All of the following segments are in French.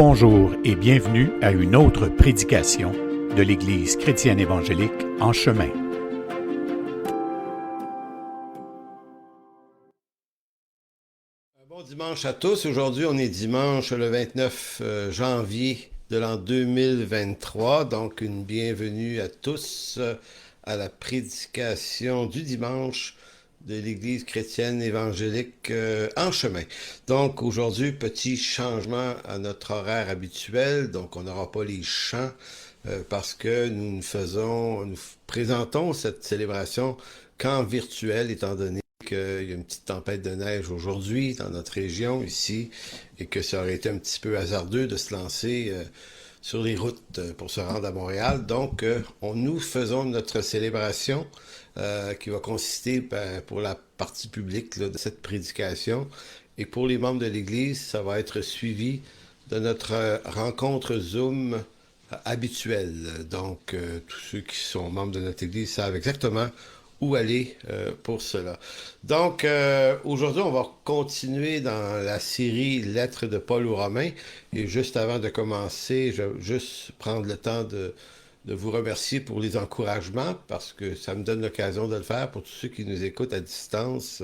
Bonjour et bienvenue à une autre prédication de l'Église chrétienne évangélique En Chemin. Bon dimanche à tous. Aujourd'hui, on est dimanche le 29 janvier de l'an 2023. Donc, une bienvenue à tous à la prédication du dimanche de l'Église chrétienne évangélique En Chemin. Donc, aujourd'hui, petit changement à notre horaire habituel. Donc, on n'aura pas les chants parce que nous présentons cette célébration qu'en virtuel, étant donné qu'il y a une petite tempête de neige aujourd'hui dans notre région ici et que ça aurait été un petit peu hasardeux de se lancer sur les routes pour se rendre à Montréal. Donc, nous faisons notre célébration qui va consister pour la partie publique là, de cette prédication. Et pour les membres de l'Église, ça va être suivi de notre rencontre Zoom habituelle. Donc, tous ceux qui sont membres de notre Église savent exactement où aller pour cela. Donc, aujourd'hui, on va continuer dans la série Lettres de Paul aux Romains. Et juste avant de commencer, je vais juste prendre le temps de vous remercier pour les encouragements, parce que ça me donne l'occasion de le faire pour tous ceux qui nous écoutent à distance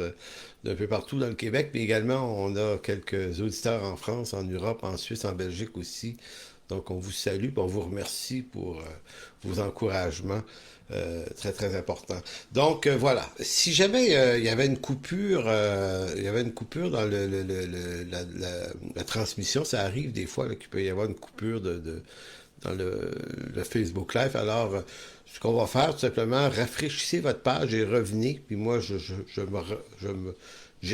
d'un peu partout dans le Québec. Mais également, on a quelques auditeurs en France, en Europe, en Suisse, en Belgique aussi. Donc, on vous salue et on vous remercie pour vos encouragements. Très, très important. Donc, voilà. Si jamais il y avait une coupure, dans la transmission, ça arrive des fois qu'il peut y avoir une coupure dans le Facebook Live. Alors, ce qu'on va faire, tout simplement, rafraîchissez votre page et revenez. Puis moi, j'y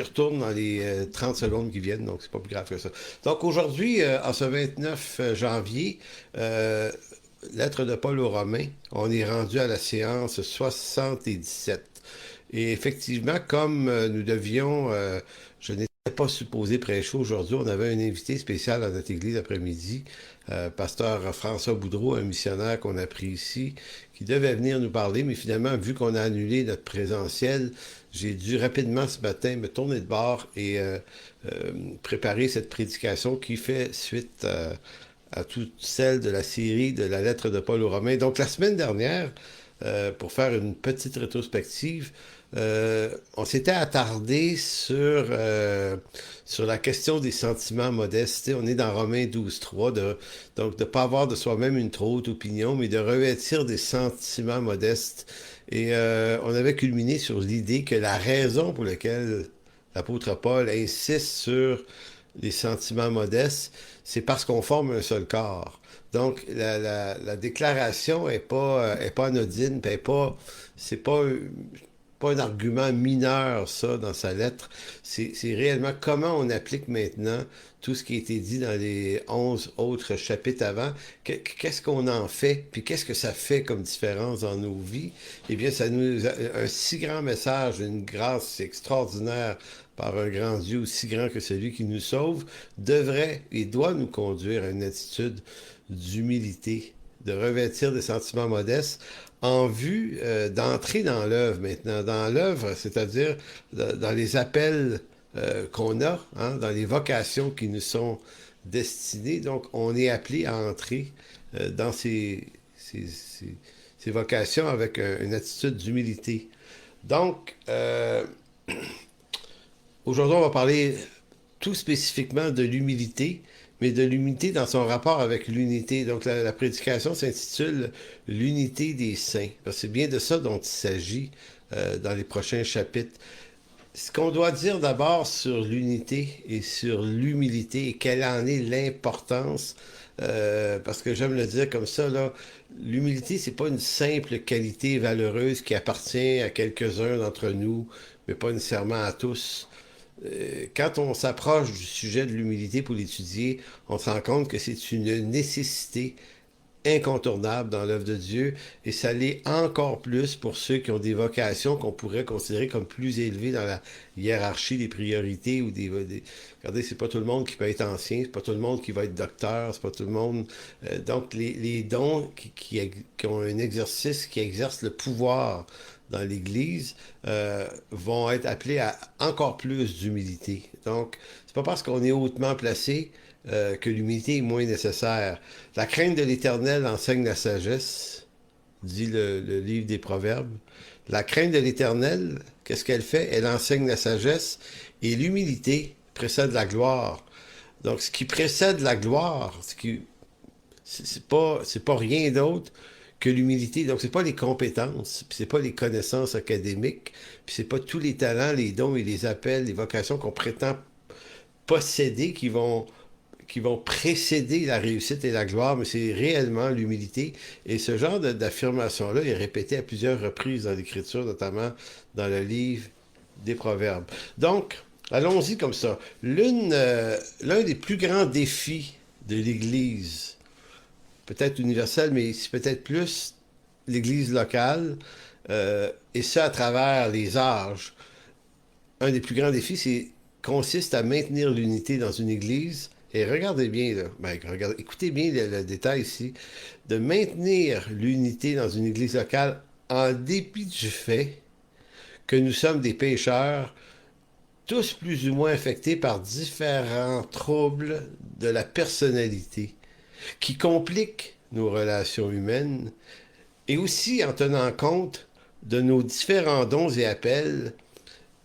retourne dans les 30 secondes qui viennent, donc c'est pas plus grave que ça. Donc aujourd'hui, en ce 29 janvier, Lettre de Paul aux Romains, on est rendu à la séance 77. Et effectivement, comme nous devions, je n'étais pas supposé prêcher aujourd'hui, on avait un invité spécial à notre église après-midi, pasteur François Boudreau, un missionnaire qu'on a pris ici, qui devait venir nous parler, mais finalement, vu qu'on a annulé notre présentiel, j'ai dû rapidement ce matin me tourner de bord et préparer cette prédication qui fait suite à toutes celles de la série de la lettre de Paul aux Romains. Donc, la semaine dernière, pour faire une petite rétrospective, on s'était attardé sur la question des sentiments modestes. On est dans Romains 12.3, donc de ne pas avoir de soi-même une trop haute opinion, mais de revêtir des sentiments modestes. Et on avait culminé sur l'idée que la raison pour laquelle l'apôtre Paul insiste sur les sentiments modestes, c'est parce qu'on forme un seul corps. Donc, la déclaration est pas anodine, c'est pas un argument mineur, ça, dans sa lettre. C'est réellement comment on applique maintenant tout ce qui a été dit dans les 11 autres chapitres avant. Qu'est-ce qu'on en fait, puis qu'est-ce que ça fait comme différence dans nos vies? Eh bien, ça nous a un si grand message, une grâce extraordinaire par un grand Dieu aussi grand que celui qui nous sauve, devrait et doit nous conduire à une attitude d'humilité, de revêtir des sentiments modestes en vue d'entrer dans l'œuvre maintenant. Dans l'œuvre, c'est-à-dire dans les appels qu'on a, hein, dans les vocations qui nous sont destinées. Donc, on est appelé à entrer dans ces vocations avec une attitude d'humilité. Donc, aujourd'hui, on va parler tout spécifiquement de l'humilité, mais de l'humilité dans son rapport avec l'unité. Donc, la prédication s'intitule « L'unité des saints ». C'est bien de ça dont il s'agit dans les prochains chapitres. Ce qu'on doit dire d'abord sur l'unité et sur l'humilité et quelle en est l'importance, parce que j'aime le dire comme ça, là, l'humilité, c'est pas une simple qualité valeureuse qui appartient à quelques-uns d'entre nous, mais pas nécessairement à tous. Quand on s'approche du sujet de l'humilité pour l'étudier, on se rend compte que c'est une nécessité incontournable dans l'œuvre de Dieu, et ça l'est encore plus pour ceux qui ont des vocations qu'on pourrait considérer comme plus élevées dans la hiérarchie des priorités ou regardez, c'est pas tout le monde qui peut être ancien, c'est pas tout le monde qui va être docteur, c'est pas tout le monde. Donc les dons qui ont un exercice, qui exercent le pouvoir dans l'Église vont être appelés à encore plus d'humilité. Donc, c'est pas parce qu'on est hautement placé que l'humilité est moins nécessaire. La crainte de l'Éternel enseigne la sagesse, dit le livre des Proverbes. La crainte de l'Éternel, qu'est-ce qu'elle fait? Elle enseigne la sagesse et l'humilité précède la gloire. Donc, ce qui précède la gloire, c'est pas rien d'autre que l'humilité. Donc, c'est pas les compétences, puis c'est pas les connaissances académiques, puis c'est pas tous les talents, les dons et les appels, les vocations qu'on prétend posséder qui vont précéder la réussite et la gloire, mais c'est réellement l'humilité. Et ce genre d'affirmation-là est répété à plusieurs reprises dans l'Écriture, notamment dans le livre des Proverbes. Donc, allons-y comme ça. L'un des plus grands défis de l'Église, peut-être universelle, mais c'est peut-être plus l'Église locale, et ça à travers les âges. Un des plus grands défis, consiste à maintenir l'unité dans une Église. Et regardez bien, là, écoutez bien le détail ici, de maintenir l'unité dans une Église locale en dépit du fait que nous sommes des pécheurs, tous plus ou moins affectés par différents troubles de la personnalité qui compliquent nos relations humaines et aussi en tenant compte de nos différents dons et appels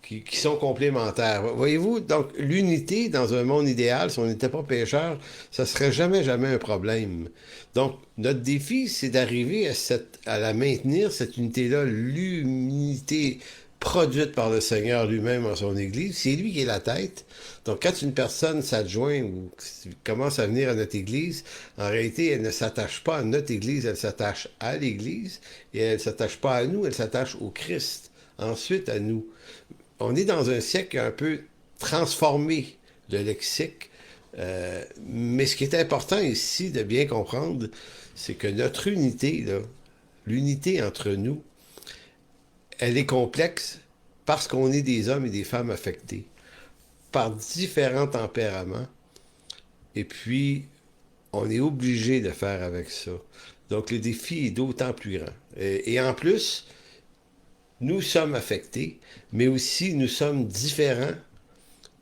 qui sont complémentaires. Voyez-vous, donc l'unité dans un monde idéal, si on n'était pas pécheur, ça serait jamais un problème. Donc, notre défi, c'est d'arriver à la maintenir, cette unité-là, l'unité produite par le Seigneur lui-même en son Église. C'est lui qui est la tête. Donc, quand une personne s'adjoint ou commence à venir à notre Église, en réalité, elle ne s'attache pas à notre Église, elle s'attache à l'Église, et elle ne s'attache pas à nous, elle s'attache au Christ, ensuite à nous. On est dans un siècle un peu transformé de lexique, mais ce qui est important ici de bien comprendre, c'est que notre unité, là, l'unité entre nous, elle est complexe parce qu'on est des hommes et des femmes affectés par différents tempéraments, et puis on est obligé de faire avec ça. Donc le défi est d'autant plus grand. Et en plus, nous sommes affectés, mais aussi nous sommes différents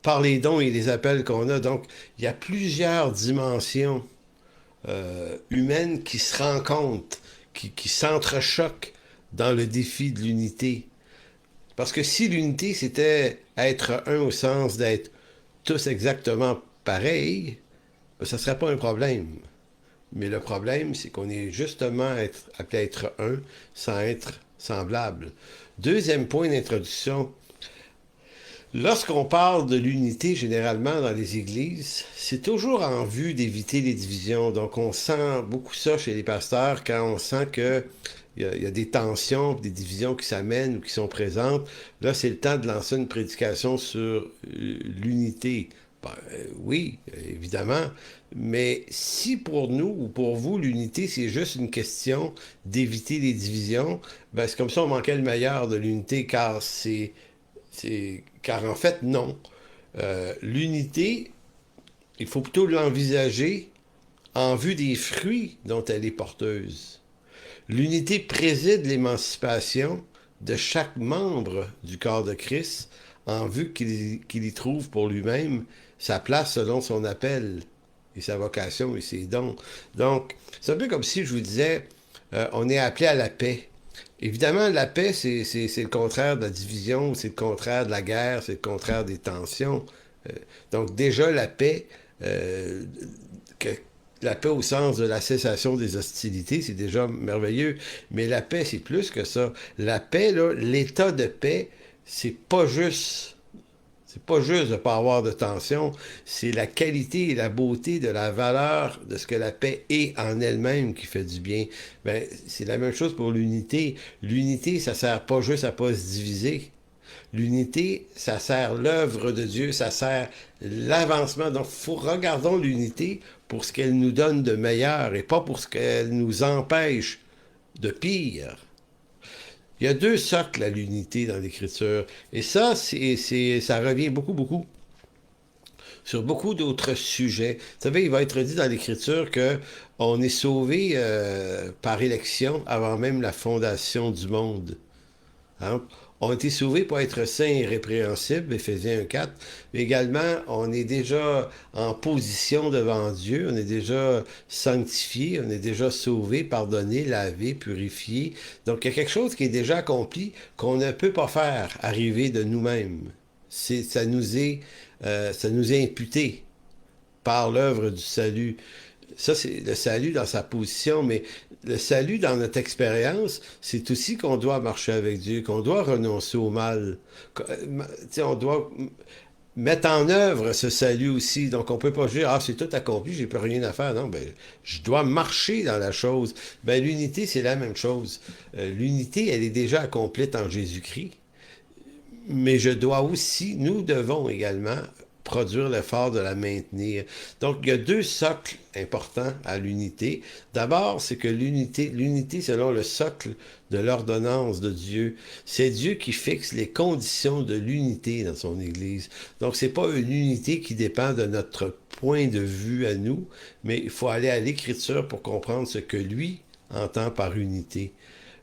par les dons et les appels qu'on a. Donc, il y a plusieurs dimensions humaines qui se rencontrent, qui s'entrechoquent dans le défi de l'unité. Parce que si l'unité, c'était être un au sens d'être tous exactement pareils, ça ne serait pas un problème. Mais le problème, c'est qu'on est justement appelé à être un sans être semblable. Deuxième point d'introduction. Lorsqu'on parle de l'unité, généralement, dans les églises, c'est toujours en vue d'éviter les divisions. Donc, on sent beaucoup ça chez les pasteurs quand on sent qu'il y a des tensions, des divisions qui s'amènent ou qui sont présentes. Là, c'est le temps de lancer une prédication sur l'unité. Ben, oui, évidemment, mais si pour nous ou pour vous, l'unité, c'est juste une question d'éviter les divisions, ben c'est comme ça on manquait le meilleur de l'unité, car car en fait, non. L'unité, il faut plutôt l'envisager en vue des fruits dont elle est porteuse. L'unité préside l'émancipation de chaque membre du corps de Christ en vue qu'il y trouve pour lui-même sa place selon son appel et sa vocation et ses dons. Donc, c'est un peu comme si je vous disais, on est appelé à la paix. Évidemment, la paix, c'est le contraire de la division, c'est le contraire de la guerre, c'est le contraire des tensions. Donc déjà, la paix, la paix au sens de la cessation des hostilités, c'est déjà merveilleux. Mais la paix, c'est plus que ça. La paix, là, l'état de paix, c'est pas juste de ne pas avoir de tension, c'est la qualité et la beauté de la valeur de ce que la paix est en elle-même qui fait du bien. Ben, c'est la même chose pour l'unité. L'unité, ça sert pas juste à pas se diviser. L'unité, ça sert l'œuvre de Dieu, ça sert l'avancement. Donc, regardons l'unité pour ce qu'elle nous donne de meilleur et pas pour ce qu'elle nous empêche de pire. Il y a deux socles à l'unité dans l'Écriture. Et ça, ça revient beaucoup sur beaucoup d'autres sujets. Vous savez, il va être dit dans l'Écriture qu'on est sauvé par élection avant même la fondation du monde. Hein? On a été sauvés pour être saints et irrépréhensibles, Éphésiens 1,4. Mais également, on est déjà en position devant Dieu, on est déjà sanctifié, on est déjà sauvé, pardonné, lavé, purifié. Donc, il y a quelque chose qui est déjà accompli qu'on ne peut pas faire arriver de nous-mêmes. Ça nous est imputé par l'œuvre du salut. Ça, c'est le salut dans sa position, mais le salut dans notre expérience, c'est aussi qu'on doit marcher avec Dieu, qu'on doit renoncer au mal. On doit mettre en œuvre ce salut aussi. Donc, on peut pas dire, ah, c'est tout accompli, j'ai plus rien à faire. Non, ben, je dois marcher dans la chose. Ben, l'unité, c'est la même chose. L'unité, elle est déjà accomplie en Jésus-Christ. Mais je dois aussi, nous devons également produire l'effort de la maintenir. Donc, il y a deux socles importants à l'unité. D'abord, c'est que l'unité selon le socle de l'ordonnance de Dieu, c'est Dieu qui fixe les conditions de l'unité dans son Église. Donc, c'est pas une unité qui dépend de notre point de vue à nous, mais il faut aller à l'Écriture pour comprendre ce que lui entend par unité.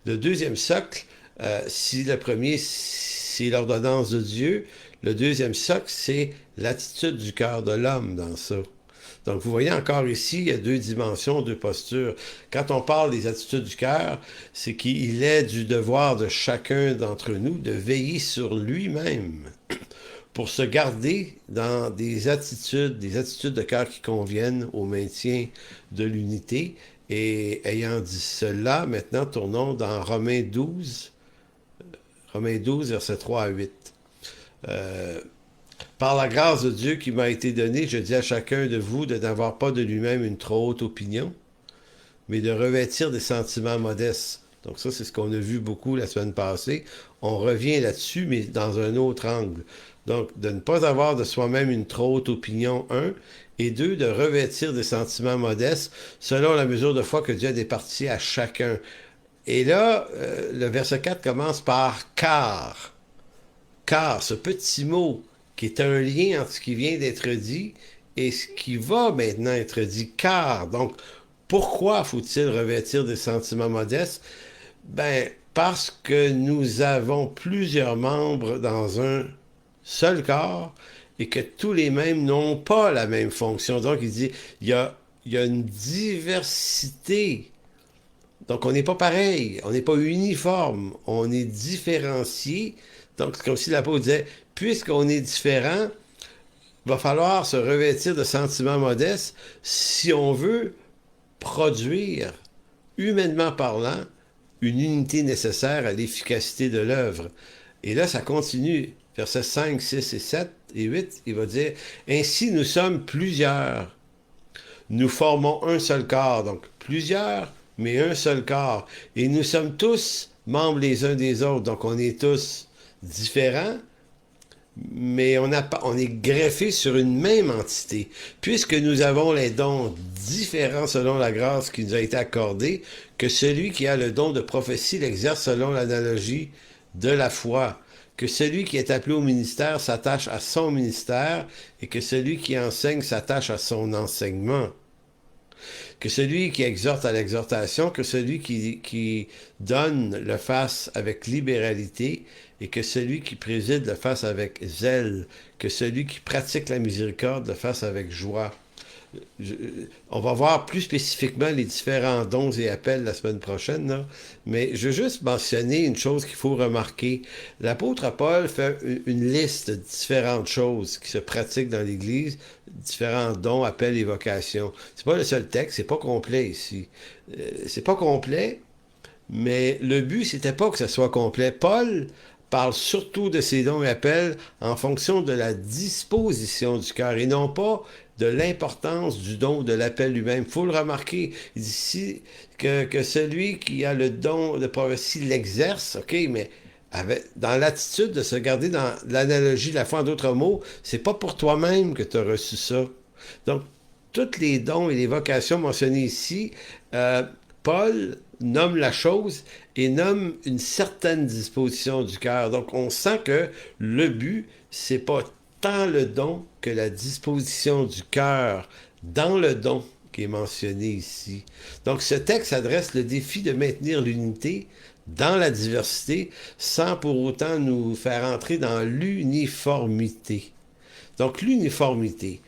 Le deuxième socle, si le premier, c'est l'ordonnance de Dieu, le deuxième socle, c'est l'attitude du cœur de l'homme dans ça. Donc, vous voyez encore ici, il y a deux dimensions, deux postures. Quand on parle des attitudes du cœur, c'est qu'il est du devoir de chacun d'entre nous de veiller sur lui-même pour se garder dans des attitudes de cœur qui conviennent au maintien de l'unité. Et ayant dit cela, maintenant, tournons dans Romains 12, versets 3 à 8. Par la grâce de Dieu qui m'a été donnée, je dis à chacun de vous de n'avoir pas de lui-même une trop haute opinion, mais de revêtir des sentiments modestes. Donc ça, c'est ce qu'on a vu beaucoup la semaine passée. On revient là-dessus, mais dans un autre angle. Donc, de ne pas avoir de soi-même une trop haute opinion, un, et deux, de revêtir des sentiments modestes selon la mesure de foi que Dieu a départi à chacun. Et là, le verset 4 commence par « car ». Car, ce petit mot qui est un lien entre ce qui vient d'être dit et ce qui va maintenant être dit. Car, donc, pourquoi faut-il revêtir des sentiments modestes? Ben, parce que nous avons plusieurs membres dans un seul corps et que tous les mêmes n'ont pas la même fonction. Donc, il dit, il y a une diversité. Donc, on n'est pas pareil, on n'est pas uniforme, on est différencié. Donc, c'est comme si l'apôtre disait, puisqu'on est différent, il va falloir se revêtir de sentiments modestes si on veut produire, humainement parlant, une unité nécessaire à l'efficacité de l'œuvre. Et là, ça continue. Versets 5, 6 et 7 et 8, il va dire, « Ainsi nous sommes plusieurs. Nous formons un seul corps. » Donc, plusieurs, mais un seul corps. Et nous sommes tous membres les uns des autres. Donc, on est tous différents, mais on est greffé sur une même entité. Puisque nous avons les dons différents selon la grâce qui nous a été accordée, que celui qui a le don de prophétie l'exerce selon l'analogie de la foi, que celui qui est appelé au ministère s'attache à son ministère et que celui qui enseigne s'attache à son enseignement. Que celui qui exhorte à l'exhortation, que celui qui donne le fasse avec libéralité, et que celui qui préside le fasse avec zèle, que celui qui pratique la miséricorde le fasse avec joie. On va voir plus spécifiquement les différents dons et appels la semaine prochaine, là. Mais je veux juste mentionner une chose qu'il faut remarquer. L'apôtre Paul fait une liste de différentes choses qui se pratiquent dans l'Église, différents dons, appels et vocations. C'est pas le seul texte, c'est pas complet ici. C'est pas complet, mais le but, c'était pas que ça soit complet. Paul parle surtout de ces dons et appels en fonction de la disposition du cœur et non pas de l'importance du don de l'appel lui-même. Il faut le remarquer. Il dit ici que celui qui a le don de prophétie l'exerce, OK, mais dans l'attitude de se garder dans l'analogie de la foi, en d'autres mots, c'est pas pour toi-même que tu as reçu ça. Donc, tous les dons et les vocations mentionnées ici, Paul nomme la chose et nomme une certaine disposition du cœur. Donc, on sent que le but, c'est pas tant le don que la disposition du cœur dans le don qui est mentionné ici. Donc, ce texte adresse le défi de maintenir l'unité dans la diversité sans pour autant nous faire entrer dans l'uniformité. Donc, l'uniformité.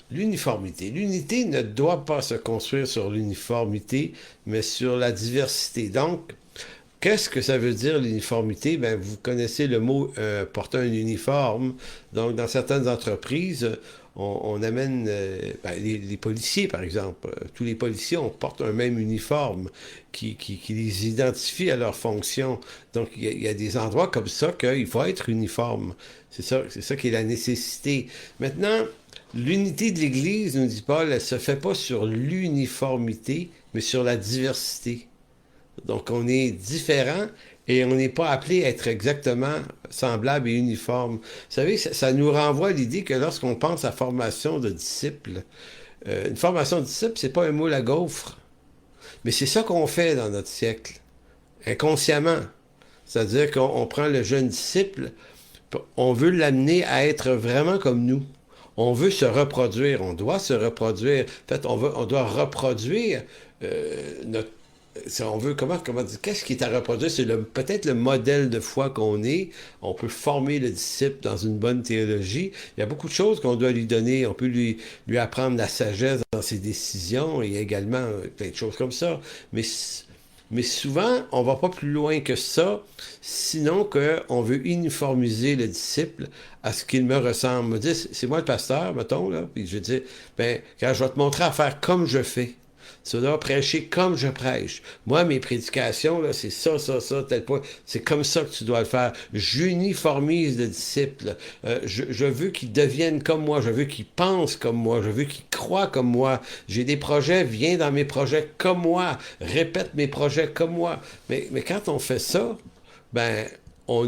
L'unité ne doit pas se construire sur l'uniformité, mais sur la diversité. Donc, qu'est-ce que ça veut dire l'uniformité? Ben, vous connaissez le mot porter un uniforme. Donc, dans certaines entreprises, on amène les policiers, par exemple. Tous les policiers, on porte un même uniforme qui les identifie à leur fonction. Donc, il y a des endroits comme ça qu'il faut être uniforme. C'est ça qui est la nécessité. Maintenant, l'unité de l'Église, nous dit Paul, elle ne se fait pas sur l'uniformité, mais sur la diversité. Donc, on est différent et on n'est pas appelé à être exactement semblable et uniforme. Vous savez, ça nous renvoie à l'idée que lorsqu'on pense à formation de disciples, une formation de disciples, c'est pas un moule à gaufre. Mais c'est ça qu'on fait dans notre siècle, inconsciemment. C'est-à-dire qu'on prend le jeune disciple, on veut l'amener à être vraiment comme nous. On veut se reproduire, on doit se reproduire. En fait, on doit reproduire notre. Si on veut, comment dire, qu'est-ce qui est à reproduire? C'est peut-être le modèle de foi qu'on est. On peut former le disciple dans une bonne théologie. Il y a beaucoup de choses qu'on doit lui donner. On peut lui apprendre la sagesse dans ses décisions et également plein de choses comme ça. Mais souvent, on va pas plus loin que ça, sinon qu'on veut uniformiser le disciple à ce qu'il me ressemble. Me dire, c'est moi le pasteur, mettons, là, puis je vais dire, ben, quand je vais te montrer à faire comme je fais. Tu dois prêcher comme je prêche. Moi, mes prédications, là, c'est ça, tel point. C'est comme ça que tu dois le faire. J'uniformise le disciple. Je veux qu'il devienne comme moi. Je veux qu'il pense comme moi. Je veux qu'il croie comme moi. J'ai des projets, viens dans mes projets comme moi. Répète mes projets comme moi. Mais quand on fait ça, ben, on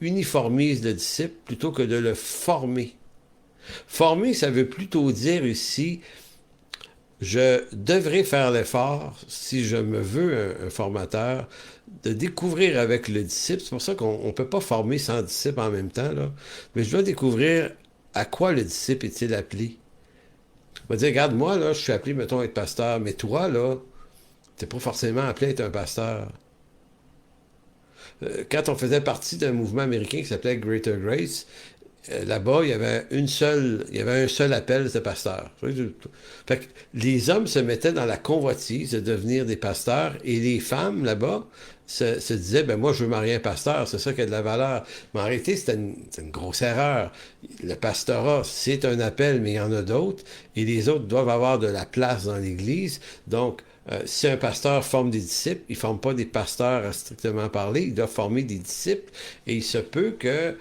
uniformise le disciple plutôt que de le former. Former, ça veut plutôt dire ici... Je devrais faire l'effort, si je me veux un formateur, de découvrir avec le disciple. C'est pour ça qu'on ne peut pas former 100 disciples en même temps, là. Mais je dois découvrir à quoi le disciple est-il appelé. On va dire, regarde, moi, là, je suis appelé, mettons, à être pasteur, mais toi, là, tu n'es pas forcément appelé à être un pasteur. Quand on faisait partie d'un mouvement américain qui s'appelait Greater Grace, là-bas, il y avait un seul appel, c'était pasteur. Fait que les hommes se mettaient dans la convoitise de devenir des pasteurs et les femmes, là-bas, se disaient, ben moi, je veux marier un pasteur, c'est ça qui a de la valeur. Mais en réalité, c'était une grosse erreur. Le pastorat, c'est un appel, mais il y en a d'autres, et les autres doivent avoir de la place dans l'Église. Donc, si un pasteur forme des disciples, il ne forme pas des pasteurs à strictement parler, il doit former des disciples et il se peut que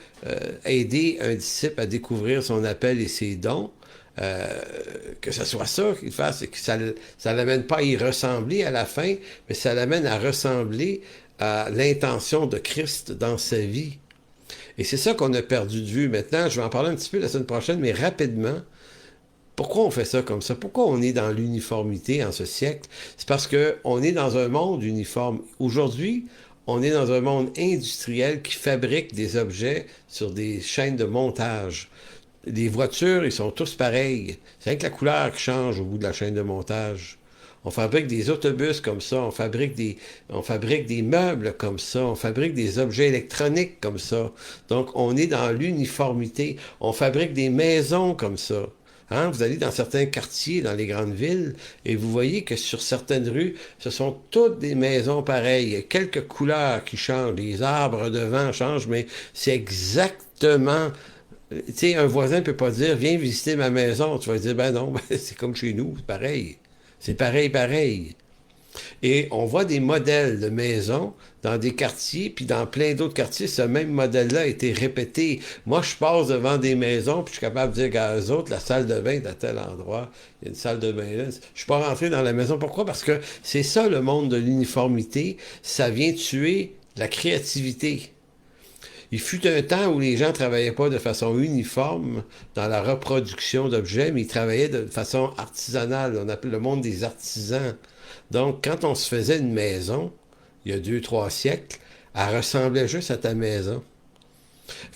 aider un disciple à découvrir son appel et ses dons, que ce soit ça qu'il fasse, et que ça ne l'amène pas à y ressembler à la fin, mais ça l'amène à ressembler à l'intention de Christ dans sa vie. Et c'est ça qu'on a perdu de vue. Maintenant, je vais en parler un petit peu la semaine prochaine, mais rapidement. Pourquoi on fait ça comme ça? Pourquoi on est dans l'uniformité en ce siècle? C'est parce qu'on est dans un monde uniforme. Aujourd'hui, on est dans un monde industriel qui fabrique des objets sur des chaînes de montage. Les voitures, ils sont tous pareils. C'est avec la couleur qui change au bout de la chaîne de montage. On fabrique des autobus comme ça, on fabrique des meubles comme ça, on fabrique des objets électroniques comme ça. Donc, on est dans l'uniformité. On fabrique des maisons comme ça. Hein? Vous allez dans certains quartiers, dans les grandes villes, et vous voyez que sur certaines rues, ce sont toutes des maisons pareilles. Il y a quelques couleurs qui changent, les arbres devant changent, mais c'est exactement... Tu sais, un voisin ne peut pas dire « Viens visiter ma maison ». Tu vas dire « Ben non, c'est comme chez nous, c'est pareil. C'est pareil. » Et on voit des modèles de maisons dans des quartiers, puis dans plein d'autres quartiers, ce même modèle-là a été répété. Moi, je passe devant des maisons, puis je suis capable de dire à eux autres, la salle de bain est à tel endroit, il y a une salle de bain là. Je suis pas rentré dans la maison. Pourquoi? Parce que c'est ça, le monde de l'uniformité. Ça vient tuer la créativité. Il fut un temps où les gens ne travaillaient pas de façon uniforme dans la reproduction d'objets, mais ils travaillaient de façon artisanale. On appelle le monde des artisans. Donc, quand on se faisait une maison, il y a 2-3 siècles, elle ressemblait juste à ta maison.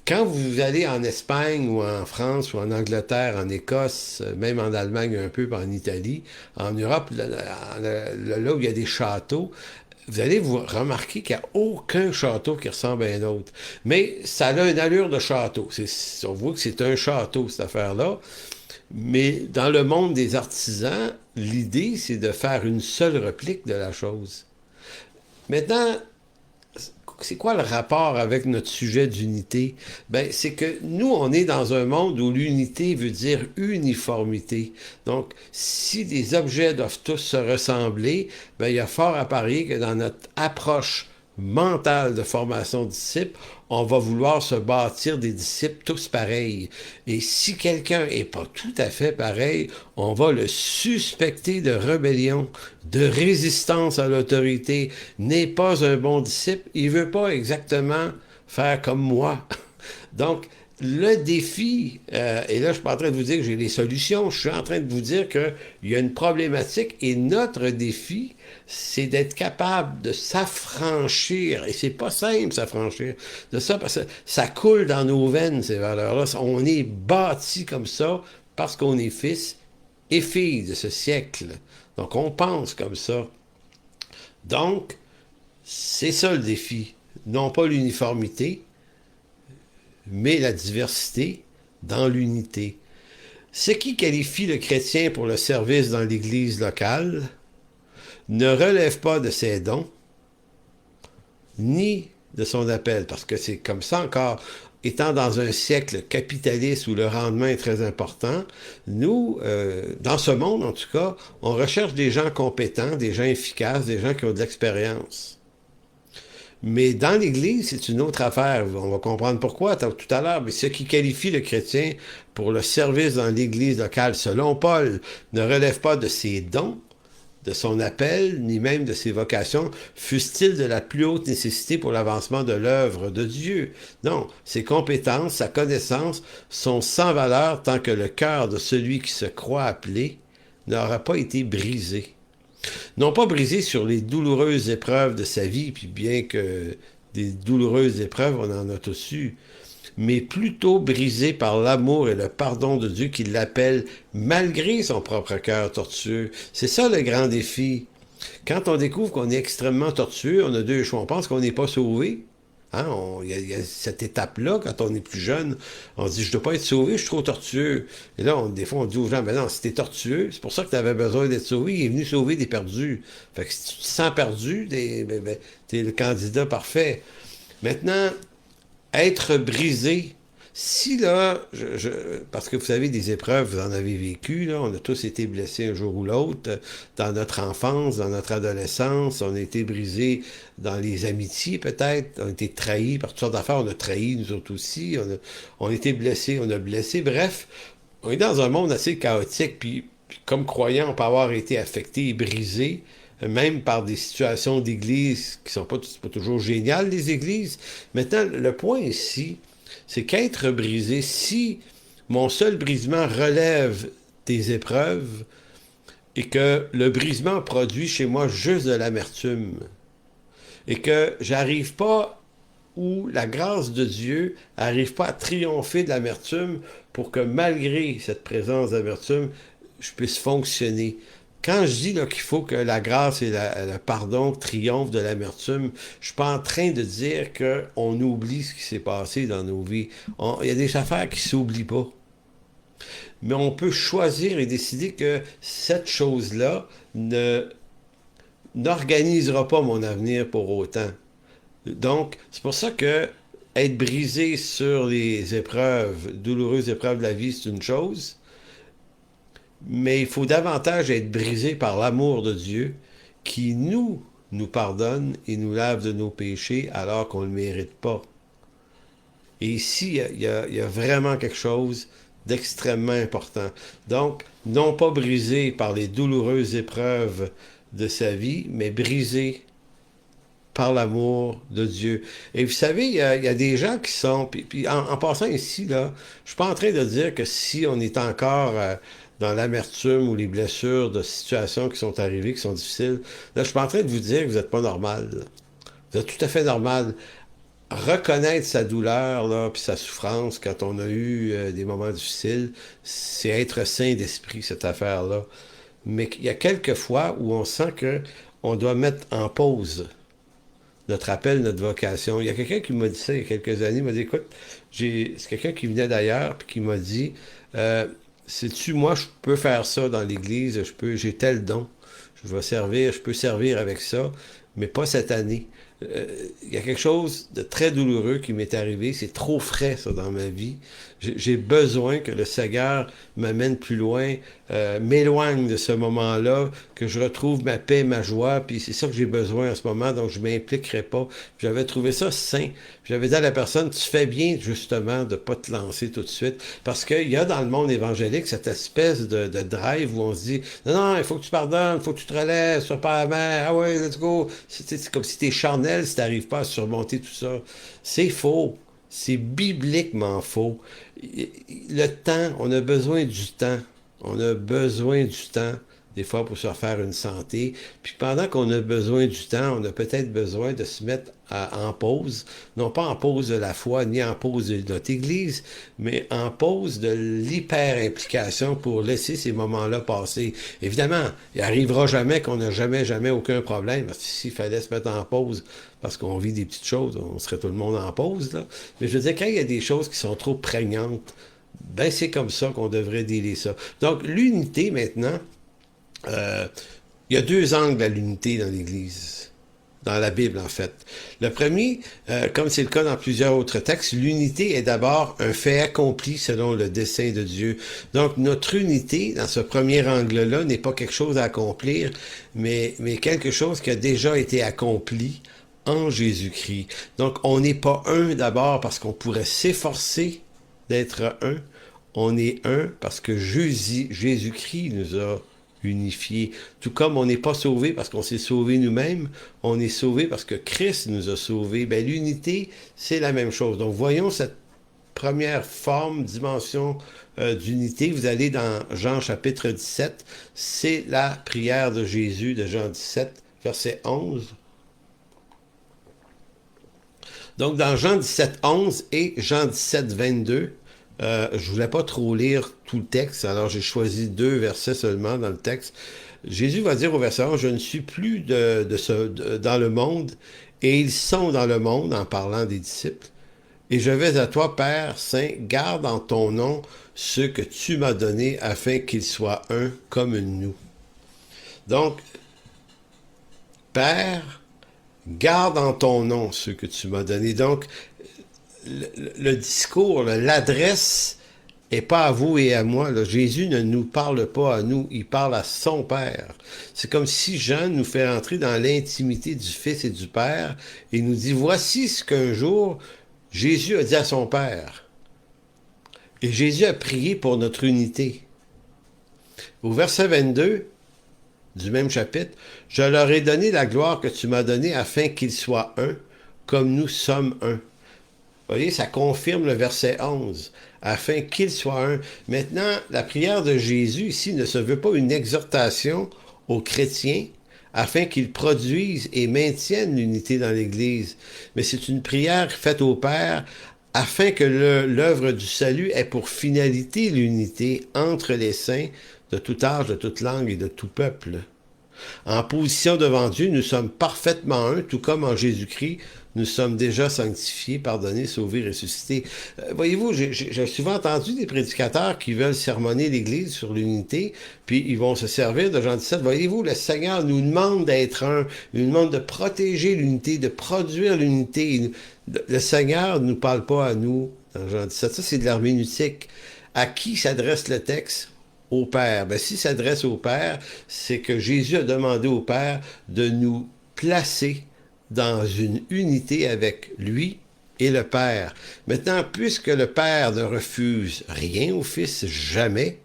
Quand vous allez en Espagne ou en France ou en Angleterre, en Écosse, même en Allemagne un peu, puis en Italie, en Europe, là où il y a des châteaux, vous allez vous remarquer qu'il n'y a aucun château qui ressemble à un autre. Mais ça a une allure de château. On voit que c'est un château, cette affaire-là. Mais dans le monde des artisans, l'idée, c'est de faire une seule réplique de la chose. Maintenant, c'est quoi le rapport avec notre sujet d'unité? Ben, c'est que nous, on est dans un monde où l'unité veut dire uniformité. Donc, si des objets doivent tous se ressembler, ben, il y a fort à parier que dans notre approche mentale de formation de disciples, on va vouloir se bâtir des disciples tous pareils. Et si quelqu'un est pas tout à fait pareil, on va le suspecter de rébellion, de résistance à l'autorité, n'est pas un bon disciple, il veut pas exactement faire comme moi. Donc, le défi, et là je ne suis pas en train de vous dire que j'ai les solutions, je suis en train de vous dire qu'il y a une problématique et notre défi, c'est d'être capable de s'affranchir, et c'est pas simple s'affranchir de ça, parce que ça coule dans nos veines, ces valeurs-là. On est bâti comme ça parce qu'on est fils et fille de ce siècle. Donc on pense comme ça. Donc, c'est ça le défi. Non pas l'uniformité, mais la diversité dans l'unité. Ce qui qualifie le chrétien pour le service dans l'Église locale ne relève pas de ses dons, ni de son appel, parce que c'est comme ça encore. Étant dans un siècle capitaliste où le rendement est très important, nous, dans ce monde en tout cas, on recherche des gens compétents, des gens efficaces, des gens qui ont de l'expérience. Mais dans l'Église, c'est une autre affaire. On va comprendre pourquoi tout à l'heure. Mais ce qui qualifie le chrétien pour le service dans l'Église locale, selon Paul, ne relève pas de ses dons, de son appel, ni même de ses vocations, fût-il de la plus haute nécessité pour l'avancement de l'œuvre de Dieu. Non, ses compétences, sa connaissance sont sans valeur tant que le cœur de celui qui se croit appelé n'aura pas été brisé. Non pas brisé sur les douloureuses épreuves de sa vie, puis bien que des douloureuses épreuves, on en a tous eu, mais plutôt brisé par l'amour et le pardon de Dieu qui l'appelle malgré son propre cœur tortueux. C'est ça le grand défi. Quand on découvre qu'on est extrêmement tortueux, on a deux choix. On pense qu'on n'est pas sauvé. Hein? Il y a cette étape-là, quand on est plus jeune, on se dit « je ne dois pas être sauvé, je suis trop tortueux ». Et là, des fois, on dit aux gens « ben non, si t'es tortueux, c'est pour ça que tu avais besoin d'être sauvé, il est venu sauver des perdus ». Fait que si tu te sens perdu, t'es le candidat parfait. Maintenant, être brisé, si là, parce que vous savez, des épreuves, vous en avez vécu, là, on a tous été blessés un jour ou l'autre, dans notre enfance, dans notre adolescence, on a été brisés dans les amitiés peut-être, on a été trahis par toutes sortes d'affaires, on a trahi nous autres aussi, on a été blessés, on a blessé, bref, on est dans un monde assez chaotique, puis comme croyant, on peut avoir été affecté et brisé, même par des situations d'église qui sont pas toujours géniales, les églises. Maintenant, le point ici, c'est qu'être brisé, si mon seul brisement relève des épreuves et que le brisement produit chez moi juste de l'amertume et que j'arrive pas, où la grâce de Dieu n'arrive pas à triompher de l'amertume pour que malgré cette présence d'amertume, je puisse fonctionner. Quand je dis là, qu'il faut que la grâce et le pardon triomphent de l'amertume, je suis pas en train de dire qu'on oublie ce qui s'est passé dans nos vies. Il y a des affaires qui s'oublient pas. Mais on peut choisir et décider que cette chose-là n'organisera pas mon avenir pour autant. Donc, c'est pour ça que être brisé sur les épreuves, douloureuses épreuves de la vie, c'est une chose. Mais il faut davantage être brisé par l'amour de Dieu qui nous pardonne et nous lave de nos péchés alors qu'on ne le mérite pas. Et ici, il y a vraiment quelque chose d'extrêmement important. Donc, non pas brisé par les douloureuses épreuves de sa vie, mais brisé par l'amour de Dieu. Et vous savez, il y a des gens qui sont... Puis en passant ici, là, je suis pas en train de dire que si on est encore... dans l'amertume ou les blessures de situations qui sont arrivées, qui sont difficiles. Là, je suis pas en train de vous dire que vous n'êtes pas normal. Là. Vous êtes tout à fait normal. Reconnaître sa douleur, là, puis sa souffrance quand on a eu des moments difficiles, c'est être sain d'esprit, cette affaire-là. Mais il y a quelques fois où on sent que on doit mettre en pause notre appel, notre vocation. Il y a quelqu'un qui m'a dit ça il y a quelques années. Il m'a dit, écoute, c'est quelqu'un qui venait d'ailleurs, puis qui m'a dit, sais-tu, moi, je peux faire ça dans l'Église, j'ai tel don, je peux servir avec ça, mais pas cette année. Il y a quelque chose de très douloureux qui m'est arrivé. C'est trop frais, ça, dans ma vie. J'ai besoin que le Seigneur m'amène plus loin, m'éloigne de ce moment-là, que je retrouve ma paix, ma joie, puis c'est ça que j'ai besoin en ce moment, donc je m'impliquerai pas. J'avais trouvé ça sain. J'avais dit à la personne, tu fais bien, justement, de pas te lancer tout de suite, parce qu'il y a dans le monde évangélique cette espèce de drive où on se dit, non, il faut que tu pardonnes, il faut que tu te relèves, sois pas amère, ah ouais, let's go. C'est comme si t'es charnel si t'arrives pas à surmonter tout ça. C'est faux. C'est bibliquement faux. Le temps, on a besoin du temps. On a besoin du temps, des fois, pour se refaire une santé. Puis pendant qu'on a besoin du temps, on a peut-être besoin de se mettre en pause. Non pas en pause de la foi, ni en pause de notre Église, mais en pause de l'hyper-implication pour laisser ces moments-là passer. Évidemment, il n'arrivera jamais qu'on n'a jamais aucun problème. Parce que s'il fallait se mettre en pause parce qu'on vit des petites choses, on serait tout le monde en pause, là. Mais je veux dire, quand il y a des choses qui sont trop prégnantes, ben c'est comme ça qu'on devrait dealer ça. Donc, l'unité, maintenant, il y a deux angles à l'unité dans l'Église, dans la Bible, en fait. Le premier, comme c'est le cas dans plusieurs autres textes, l'unité est d'abord un fait accompli selon le dessein de Dieu. Donc, notre unité, dans ce premier angle-là, n'est pas quelque chose à accomplir, mais quelque chose qui a déjà été accompli en Jésus-Christ. Donc, on n'est pas un d'abord parce qu'on pourrait s'efforcer d'être un. On est un parce que Jésus-Christ nous a unifiés. Tout comme on n'est pas sauvé parce qu'on s'est sauvé nous-mêmes, on est sauvé parce que Christ nous a sauvés. Ben, l'unité, c'est la même chose. Donc, voyons cette première forme, dimension d'unité. Vous allez dans Jean chapitre 17. C'est la prière de Jésus de Jean 17, verset 11. Donc, dans Jean 17, 11 et Jean 17, 22, je voulais pas trop lire tout le texte, alors j'ai choisi 2 versets seulement dans le texte. Jésus va dire au verset 11, « Je ne suis plus dans le monde, et ils sont dans le monde, en parlant des disciples. Et je vais à toi, Père Saint, garde en ton nom ceux que tu m'as donnés, afin qu'ils soient un comme nous. » Donc, Père, garde en ton nom ceux que tu m'as donnés. Donc, le discours, l'adresse n'est pas à vous et à moi. Là. Jésus ne nous parle pas à nous, il parle à son Père. C'est comme si Jean nous fait entrer dans l'intimité du Fils et du Père et nous dit, voici ce qu'un jour Jésus a dit à son Père. Et Jésus a prié pour notre unité. Au verset 22 du même chapitre, « Je leur ai donné la gloire que tu m'as donnée afin qu'ils soient un, comme nous sommes un. » Vous voyez, ça confirme le verset 11, afin qu'ils soient un. Maintenant, la prière de Jésus ici ne se veut pas une exhortation aux chrétiens afin qu'ils produisent et maintiennent l'unité dans l'Église, mais c'est une prière faite au Père afin que l'œuvre du salut ait pour finalité l'unité entre les saints de tout âge, de toute langue et de tout peuple. En position devant Dieu, nous sommes parfaitement un, tout comme en Jésus-Christ, nous sommes déjà sanctifiés, pardonnés, sauvés, ressuscités. Voyez-vous, j'ai souvent entendu des prédicateurs qui veulent sermonner l'Église sur l'unité, puis ils vont se servir de Jean 17. Voyez-vous, le Seigneur nous demande d'être un, il nous demande de protéger l'unité, de produire l'unité. Le Seigneur ne nous parle pas à nous dans Jean 17. Ça, c'est de l'herméneutique. À qui s'adresse le texte? Au Père. Ben, s'il s'adresse au Père, c'est que Jésus a demandé au Père de nous placer dans une unité avec lui et le Père. Maintenant, puisque le Père ne refuse rien au Fils, jamais,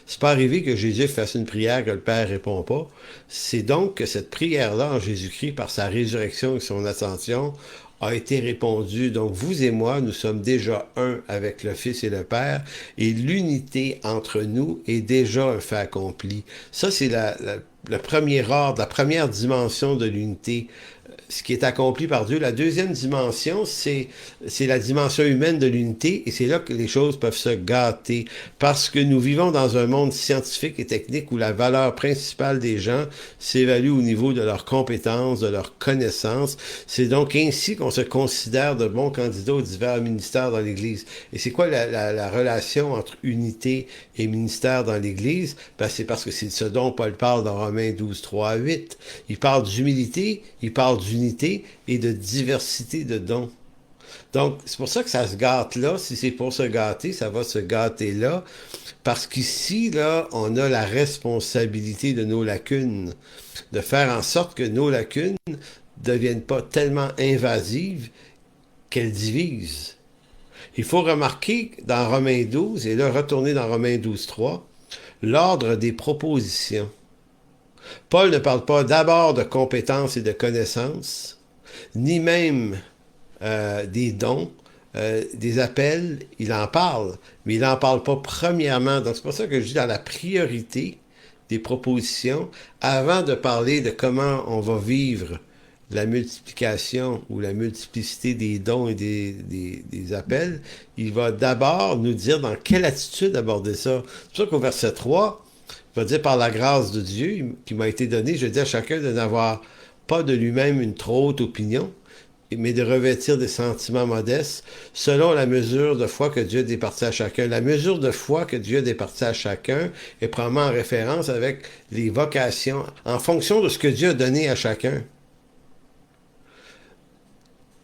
c'est pas arrivé que Jésus fasse une prière que le Père répond pas. C'est donc que cette prière-là en Jésus-Christ, par sa résurrection et son ascension, a été répondue. Donc, vous et moi, nous sommes déjà un avec le Fils et le Père, et l'unité entre nous est déjà un fait accompli. Ça, c'est le premier ordre, la première dimension de l'unité. ce qui est accompli par Dieu. La deuxième dimension, c'est la dimension humaine de l'unité, et c'est là que les choses peuvent se gâter, parce que nous vivons dans un monde scientifique et technique où la valeur principale des gens s'évalue au niveau de leurs compétences, de leurs connaissances. C'est donc ainsi qu'on se considère de bons candidats aux divers ministères dans l'Église. Et c'est quoi la relation entre unité et ministère dans l'Église? Ben, c'est parce que c'est ce dont Paul parle dans Romains 12, 3 à 8. Il parle d'humilité, il parle d'unité et de diversité de dons. Donc, c'est pour ça que ça se gâte là. Si c'est pour se gâter, ça va se gâter là. Parce qu'ici, là, on a la responsabilité de nos lacunes, de faire en sorte que nos lacunes ne deviennent pas tellement invasives qu'elles divisent. Il faut remarquer dans Romains 12, et là, retourner dans Romains 12, 3, l'ordre des propositions. Paul ne parle pas d'abord de compétences et de connaissances, ni même des dons, des appels, il en parle, mais il n'en parle pas premièrement. Donc c'est pour ça que je dis dans la priorité des propositions, avant de parler de comment on va vivre la multiplication ou la multiplicité des dons et des appels, il va d'abord nous dire dans quelle attitude aborder ça. C'est pour ça qu'au verset 3, il va dire par la grâce de Dieu qui m'a été donnée, je dis à chacun de n'avoir pas de lui-même une trop haute opinion, mais de revêtir des sentiments modestes selon la mesure de foi que Dieu a départie à chacun. La mesure de foi que Dieu a départie à chacun est probablement en référence avec les vocations, en fonction de ce que Dieu a donné à chacun.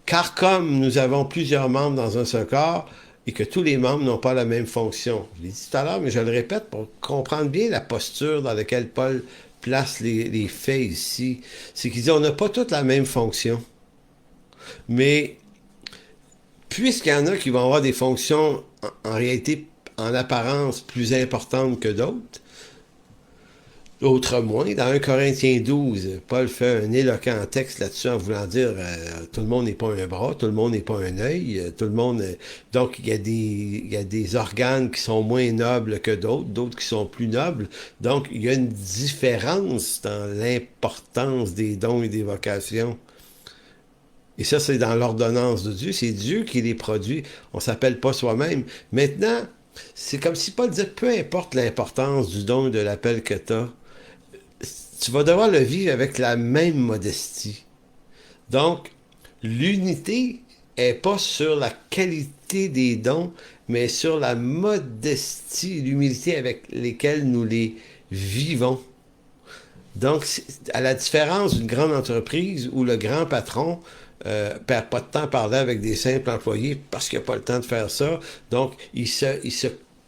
Car comme nous avons plusieurs membres dans un seul corps, et que tous les membres n'ont pas la même fonction. Je l'ai dit tout à l'heure, mais je le répète pour comprendre bien la posture dans laquelle Paul place les faits ici. C'est qu'il dit, on n'a pas toutes la même fonction. Mais puisqu'il y en a qui vont avoir des fonctions en réalité, en apparence, plus importantes que d'autres, d'autres moins. Dans 1 Corinthiens 12, Paul fait un éloquent texte là-dessus en voulant dire tout le monde n'est pas un bras, tout le monde n'est pas un œil, tout le monde... Donc, il y a des organes qui sont moins nobles que d'autres, d'autres qui sont plus nobles. Donc, il y a une différence dans l'importance des dons et des vocations. Et ça, c'est dans l'ordonnance de Dieu. C'est Dieu qui les produit. On ne s'appelle pas soi-même. Maintenant, c'est comme si Paul disait, peu importe l'importance du don et de l'appel que tu as, tu vas devoir le vivre avec la même modestie. Donc, l'unité n'est pas sur la qualité des dons, mais sur la modestie, l'humilité avec lesquelles nous les vivons. Donc, à la différence d'une grande entreprise où le grand patron perd pas de temps à parler avec des simples employés parce qu'il n'a pas le temps de faire ça. Donc, il se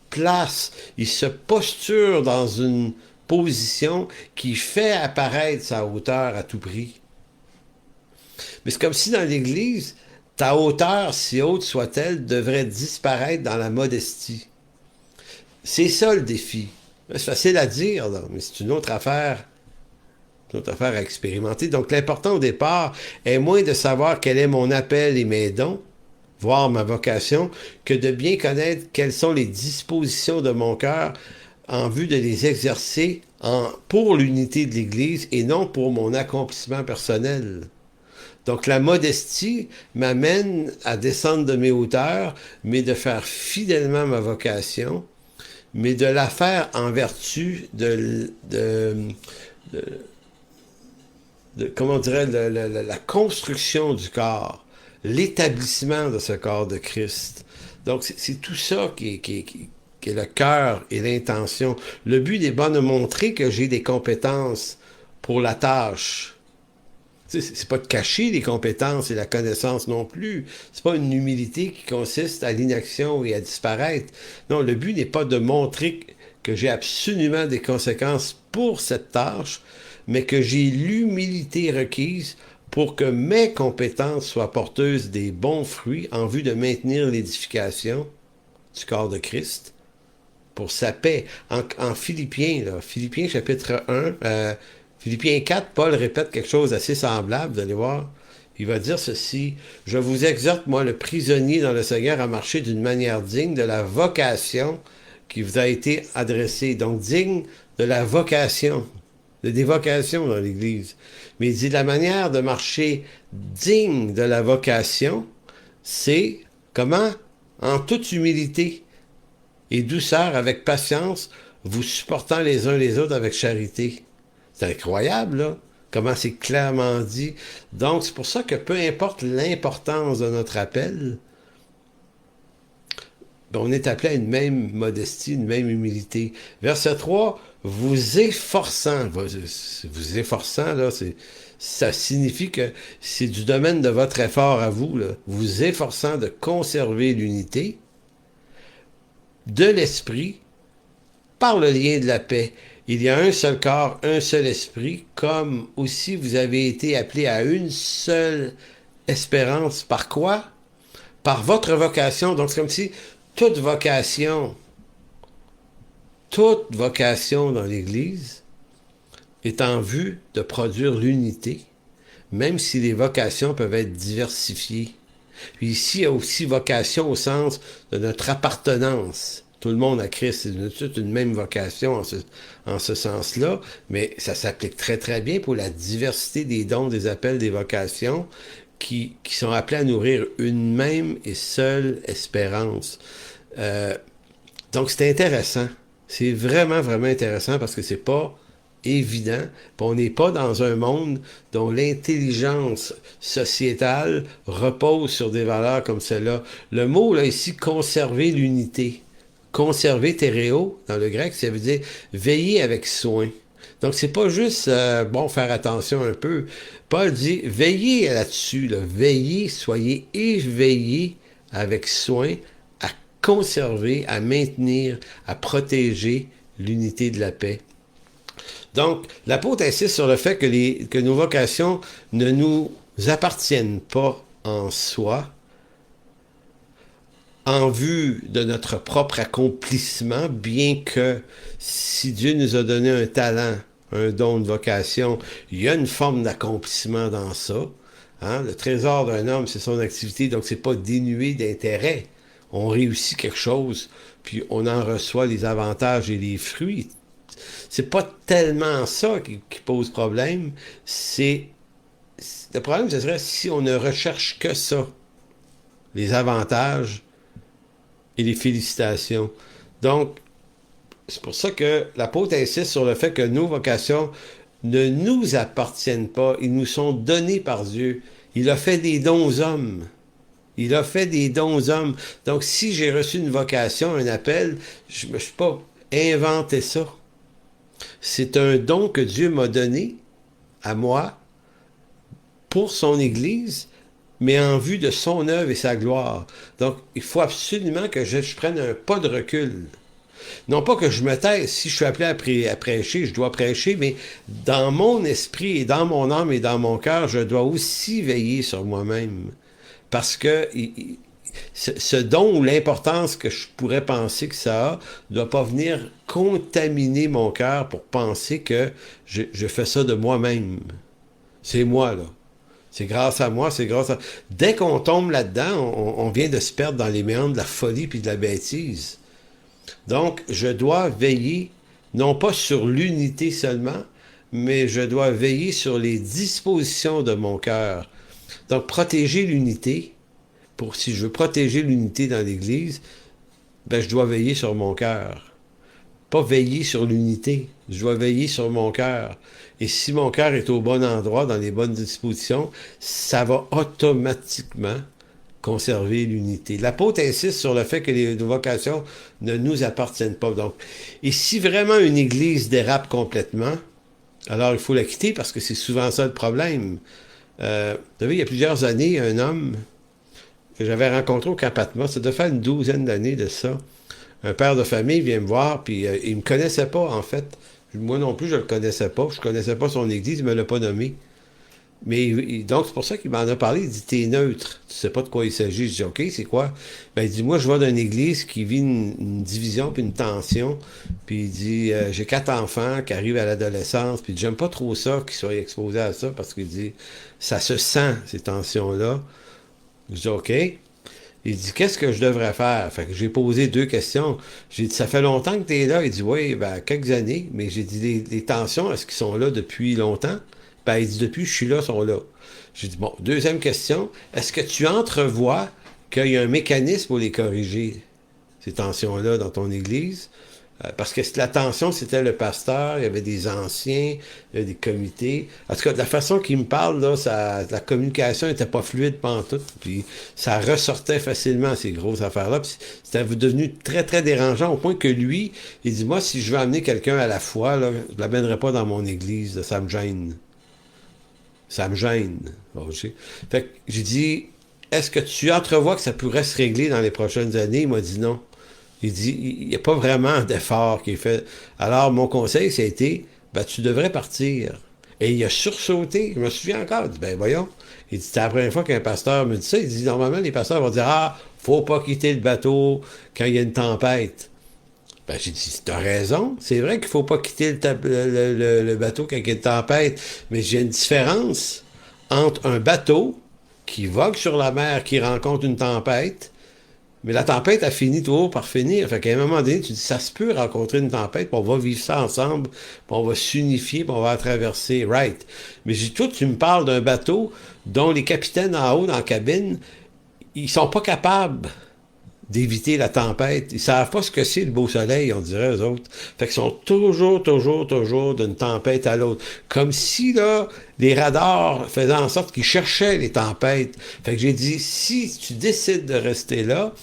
place, il se posture dans une position qui fait apparaître sa hauteur à tout prix. Mais c'est comme si dans l'Église, ta hauteur, si haute soit-elle, devrait disparaître dans la modestie. C'est ça le défi. C'est facile à dire, là, mais c'est une autre affaire. Une autre affaire à expérimenter. Donc l'important au départ est moins de savoir quel est mon appel et mes dons, voire ma vocation, que de bien connaître quelles sont les dispositions de mon cœur en vue de les exercer pour l'unité de l'Église et non pour mon accomplissement personnel. Donc la modestie m'amène à descendre de mes hauteurs, mais de faire fidèlement ma vocation, mais de la faire en vertu comment on dirait, la construction du corps, l'établissement de ce corps de Christ. Donc c'est tout ça qui est le cœur et l'intention. Le but n'est pas de montrer que j'ai des compétences pour la tâche. C'est pas de cacher les compétences et la connaissance non plus. C'est pas une humilité qui consiste à l'inaction et à disparaître. Non, le but n'est pas de montrer que j'ai absolument des conséquences pour cette tâche, mais que j'ai l'humilité requise pour que mes compétences soient porteuses des bons fruits en vue de maintenir l'édification du corps de Christ pour sa paix. En Philippiens, Philippiens chapitre 1, Philippiens 4, Paul répète quelque chose d'assez semblable, vous allez voir. Il va dire ceci, « Je vous exhorte, moi, le prisonnier dans le Seigneur, à marcher d'une manière digne de la vocation qui vous a été adressée. » Donc, digne de la vocation. Il y a des vocations dans l'Église. Mais il dit la manière de marcher digne de la vocation, c'est comment? En toute humilité et douceur, avec patience, vous supportant les uns les autres avec charité. C'est incroyable, là, comment c'est clairement dit. Donc, c'est pour ça que peu importe l'importance de notre appel, on est appelé à une même modestie, une même humilité. Verset 3, vous efforçant, là, ça signifie que c'est du domaine de votre effort à vous, là, vous efforçant de conserver l'unité de l'esprit par le lien de la paix. Il y a un seul corps, un seul esprit, comme aussi vous avez été appelés à une seule espérance. Par quoi? Par votre vocation. Donc c'est comme si toute vocation dans l'Église est en vue de produire l'unité, même si les vocations peuvent être diversifiées. Puis ici, il y a aussi vocation au sens de notre appartenance. Tout le monde à Christ, c'est toute une même vocation en ce sens-là, mais ça s'applique très très bien pour la diversité des dons, des appels, des vocations qui sont appelés à nourrir une même et seule espérance. Donc c'est intéressant. C'est vraiment, vraiment intéressant parce que c'est pas évident. Puis on n'est pas dans un monde dont l'intelligence sociétale repose sur des valeurs comme celle-là. Le mot, là, ici, conserver l'unité. Conserver théréo, dans le grec, ça veut dire veiller avec soin. Donc, c'est pas juste, faire attention un peu. Paul dit, veillez là-dessus, là. Veillez, soyez éveillés avec soin à conserver, à maintenir, à protéger l'unité de la paix. Donc, l'apôtre insiste sur le fait que nos vocations ne nous appartiennent pas en soi, en vue de notre propre accomplissement, bien que si Dieu nous a donné un talent, un don, une vocation, il y a une forme d'accomplissement dans ça. Hein? Le trésor d'un homme, c'est son activité, donc c'est pas dénué d'intérêt. On réussit quelque chose, puis on en reçoit les avantages et les fruits. C'est pas tellement ça qui pose problème, le problème, ce serait si on ne recherche que ça, les avantages et les félicitations. Donc, c'est pour ça que l'apôtre insiste sur le fait que nos vocations ne nous appartiennent pas, ils nous sont donnés par Dieu. Il a fait des dons aux hommes. Il a fait des dons aux hommes. Donc, si j'ai reçu une vocation, un appel, je ne suis pas inventé ça. C'est un don que Dieu m'a donné à moi pour son Église, mais en vue de son œuvre et sa gloire. Donc, il faut absolument que je prenne un pas de recul. Non pas que je me taise, si je suis appelé à prêcher, je dois prêcher, mais dans mon esprit et dans mon âme et dans mon cœur, je dois aussi veiller sur moi-même. Parce que ce don ou l'importance que je pourrais penser que ça a ne doit pas venir contaminer mon cœur pour penser que je fais ça de moi-même. C'est moi, là. C'est grâce à moi, c'est grâce à... Dès qu'on tombe là-dedans, on vient de se perdre dans les méandres de la folie puis de la bêtise. Donc, je dois veiller, non pas sur l'unité seulement, mais je dois veiller sur les dispositions de mon cœur. Donc, protéger l'unité, si je veux protéger l'unité dans l'Église, je dois veiller sur mon cœur. Pas veiller sur l'unité, je dois veiller sur mon cœur. Et si mon cœur est au bon endroit, dans les bonnes dispositions, ça va automatiquement conserver l'unité. L'apôtre insiste sur le fait que les vocations ne nous appartiennent pas. Donc, et si vraiment une Église dérape complètement, alors il faut la quitter parce que c'est souvent ça le problème. Vous savez, il y a plusieurs années, un homme que j'avais rencontré au Camp Patmos, ça devait faire une 12aine d'années de ça. Un père de famille vient me voir, puis il me connaissait pas, en fait. Moi non plus, je le connaissais pas. Je connaissais pas son église, il me l'a pas nommé. Mais donc, c'est pour ça qu'il m'en a parlé. Il dit, t'es neutre. Tu sais pas de quoi il s'agit. Je dis, OK, c'est quoi? Il dit, moi, je vais d'une église qui vit une division puis une tension. Puis il dit, j'ai 4 enfants qui arrivent à l'adolescence. Puis j'aime pas trop ça qu'ils soient exposés à ça parce qu'il dit, ça se sent, ces tensions-là. Je dis, OK. Il dit, qu'est-ce que je devrais faire? Fait que j'ai posé 2 questions. J'ai dit, ça fait longtemps que tu es là? Il dit, oui, ben, quelques années. Mais j'ai dit, les tensions, est-ce qu'ils sont là depuis longtemps? Ben, il dit, depuis que je suis là, ils sont là. J'ai dit, bon, deuxième question, est-ce que tu entrevois qu'il y a un mécanisme pour les corriger, ces tensions-là, dans ton église? Parce que la tension, c'était le pasteur, il y avait des anciens, il y avait des comités. En tout cas, de la façon qu'il me parle, là, la communication n'était pas fluide pantoute, puis ça ressortait facilement, ces grosses affaires-là. Puis c'était devenu très, très dérangeant, au point que lui, il dit, moi, si je veux amener quelqu'un à la foi, là, je ne l'amènerai pas dans mon église, là, ça me gêne. Ça me gêne. Bon, fait que j'ai dit, est-ce que tu entrevois que ça pourrait se régler dans les prochaines années? Il m'a dit non. Il dit, il n'y a pas vraiment d'effort qui est fait. Alors, mon conseil, ça a été, ben, tu devrais partir. Et il a sursauté. Je me souviens encore. Il dit, ben, voyons. Il dit, c'est la première fois qu'un pasteur me dit ça. Il dit, normalement, les pasteurs vont dire, ah, faut pas quitter le bateau quand il y a une tempête. Ben, j'ai dit, t'as raison. C'est vrai qu'il faut pas quitter le bateau quand il y a une tempête. Mais j'ai une différence entre un bateau qui vogue sur la mer, qui rencontre une tempête. Mais la tempête a fini toujours par finir. Fait qu'à un moment donné, tu dis, ça se peut rencontrer une tempête, puis on va vivre ça ensemble, puis on va s'unifier, puis on va traverser. Right. Mais j'ai toi, tu me parles d'un bateau dont les capitaines en haut dans la cabine, ils sont pas capables d'éviter la tempête. Ils savent pas ce que c'est le beau soleil, on dirait eux autres. Fait qu'ils sont toujours d'une tempête à l'autre. Comme si, là, les radars faisaient en sorte qu'ils cherchaient les tempêtes. Fait que j'ai dit, si tu décides de rester là,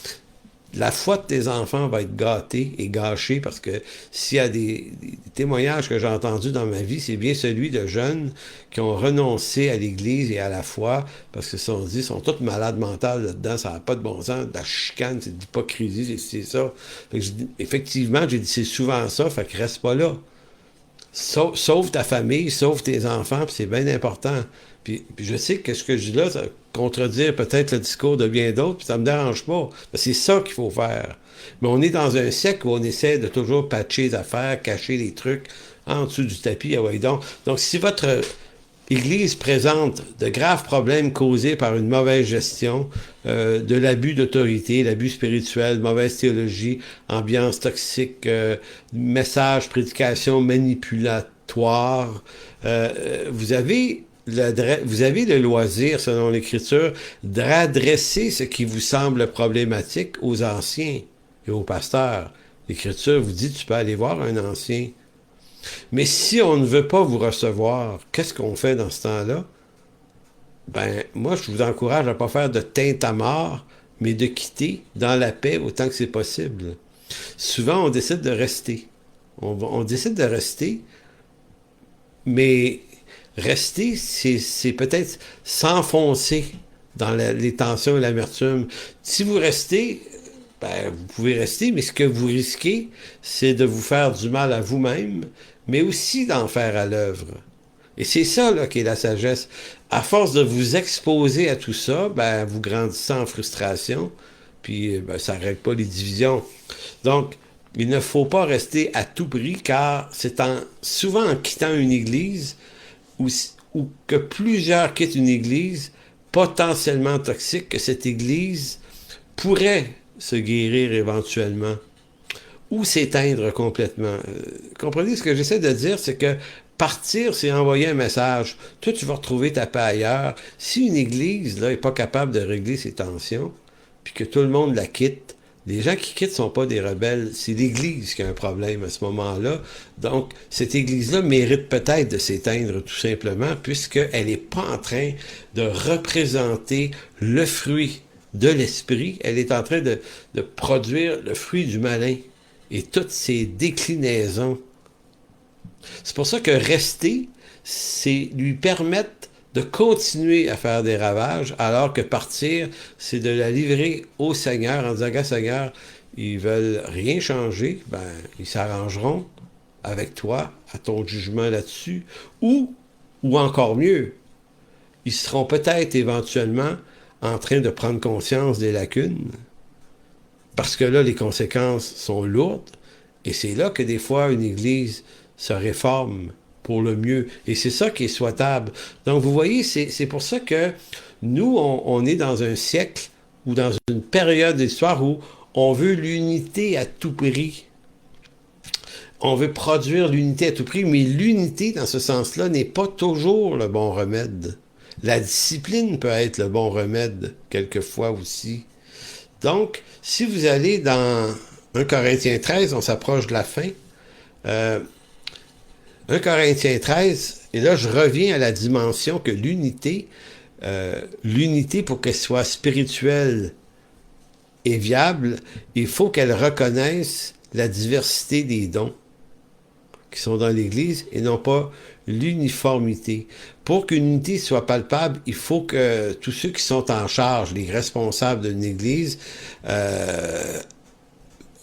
la foi de tes enfants va être gâtée et gâchée, parce que s'il y a des témoignages que j'ai entendus dans ma vie, c'est bien celui de jeunes qui ont renoncé à l'Église et à la foi, parce que ils sont tous malades mentales là-dedans, ça n'a pas de bon sens, de la chicane, c'est de l'hypocrisie, c'est ça. Fait que effectivement, j'ai dit, c'est souvent ça, fait que reste pas là. Sauve ta famille, sauve tes enfants, puis c'est bien important. Puis je sais que ce que je dis là, ça contredire peut-être le discours de bien d'autres, puis ça me dérange pas. C'est ça qu'il faut faire. Mais on est dans un siècle où on essaie de toujours patcher les affaires, cacher les trucs en dessous du tapis. Ah ouais, donc si votre Église présente de graves problèmes causés par une mauvaise gestion, de l'abus d'autorité, l'abus spirituel, mauvaise théologie, ambiance toxique, message, prédication manipulatoire, vous avez le loisir, selon l'Écriture, d'adresser ce qui vous semble problématique aux anciens et aux pasteurs. L'Écriture vous dit, tu peux aller voir un ancien. Mais si on ne veut pas vous recevoir, qu'est-ce qu'on fait dans ce temps-là? Ben, moi, je vous encourage à ne pas faire de teinte à mort, mais de quitter dans la paix autant que c'est possible. Souvent, on décide de rester. On décide de rester, mais rester, c'est peut-être s'enfoncer dans les tensions et l'amertume. Si vous restez, ben, vous pouvez rester, mais ce que vous risquez, c'est de vous faire du mal à vous-même, mais aussi d'en faire à l'œuvre. Et c'est ça, là, qui est la sagesse. À force de vous exposer à tout ça, ben, vous grandissez en frustration, puis ben, ça ne règle pas les divisions. Donc, il ne faut pas rester à tout prix, car c'est souvent en quittant une église ou que plusieurs quittent une église potentiellement toxique, que cette église pourrait se guérir éventuellement ou s'éteindre complètement. Comprenez ce que j'essaie de dire, c'est que partir, c'est envoyer un message. Toi, tu vas retrouver ta paix ailleurs. Si une église là, n'est pas capable de régler ses tensions, puis que tout le monde la quitte, les gens qui quittent ne sont pas des rebelles, c'est l'Église qui a un problème à ce moment-là. Donc, cette Église-là mérite peut-être de s'éteindre tout simplement, puisqu'elle n'est pas en train de représenter le fruit de l'esprit. Elle est en train de produire le fruit du malin et toutes ses déclinaisons. C'est pour ça que rester, c'est lui permettre de continuer à faire des ravages, alors que partir, c'est de la livrer au Seigneur en disant, gars, Seigneur, ils veulent rien changer, ben, ils s'arrangeront avec toi, à ton jugement là-dessus, ou encore mieux, ils seront peut-être éventuellement en train de prendre conscience des lacunes, parce que là, les conséquences sont lourdes, et c'est là que des fois, une Église se réforme pour le mieux. Et c'est ça qui est souhaitable. Donc, vous voyez, c'est pour ça que nous, on est dans un siècle ou dans une période de l'histoire où on veut l'unité à tout prix. On veut produire l'unité à tout prix, mais l'unité, dans ce sens-là, n'est pas toujours le bon remède. La discipline peut être le bon remède, quelquefois aussi. Donc, si vous allez dans 1 Corinthiens 13, on s'approche de la fin. 1 Corinthiens 13, et là, je reviens à la dimension que l'unité, pour qu'elle soit spirituelle et viable, il faut qu'elle reconnaisse la diversité des dons qui sont dans l'Église et non pas l'uniformité. Pour qu'une unité soit palpable, il faut que tous ceux qui sont en charge, les responsables d'une Église,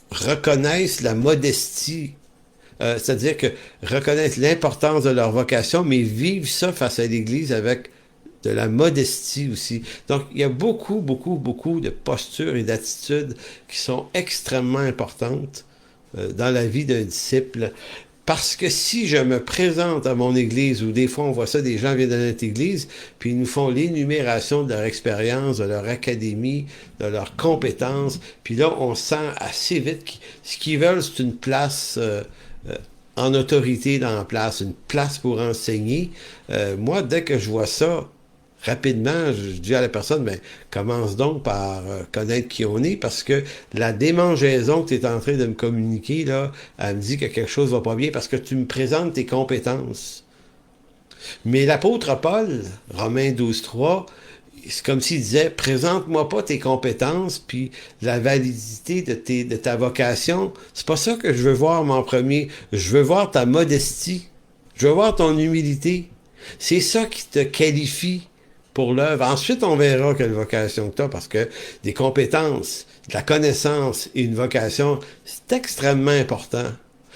reconnaissent la modestie, c'est-à-dire que reconnaissent l'importance de leur vocation, mais vivent ça face à l'Église avec de la modestie aussi. Donc, il y a beaucoup de postures et d'attitudes qui sont extrêmement importantes dans la vie d'un disciple. Parce que si je me présente à mon église, ou des fois on voit ça, des gens viennent de notre église, puis ils nous font l'énumération de leur expérience, de leur académie, de leurs compétences, puis là on sent assez vite que ce qu'ils veulent, c'est une place en autorité dans la place, une place pour enseigner. Moi, dès que je vois ça, rapidement, je dis à la personne, ben, commence donc par connaître qui on est, parce que la démangeaison que tu es en train de me communiquer, là, elle me dit que quelque chose va pas bien, parce que tu me présentes tes compétences. Mais l'apôtre Paul, Romains 12.3, c'est comme s'il disait, présente-moi pas tes compétences, puis la validité de ta vocation. C'est pas ça que je veux voir, mon premier. Je veux voir ta modestie. Je veux voir ton humilité. C'est ça qui te qualifie pour l'œuvre. Ensuite, on verra quelle vocation que tu as, parce que des compétences, de la connaissance et une vocation, c'est extrêmement important.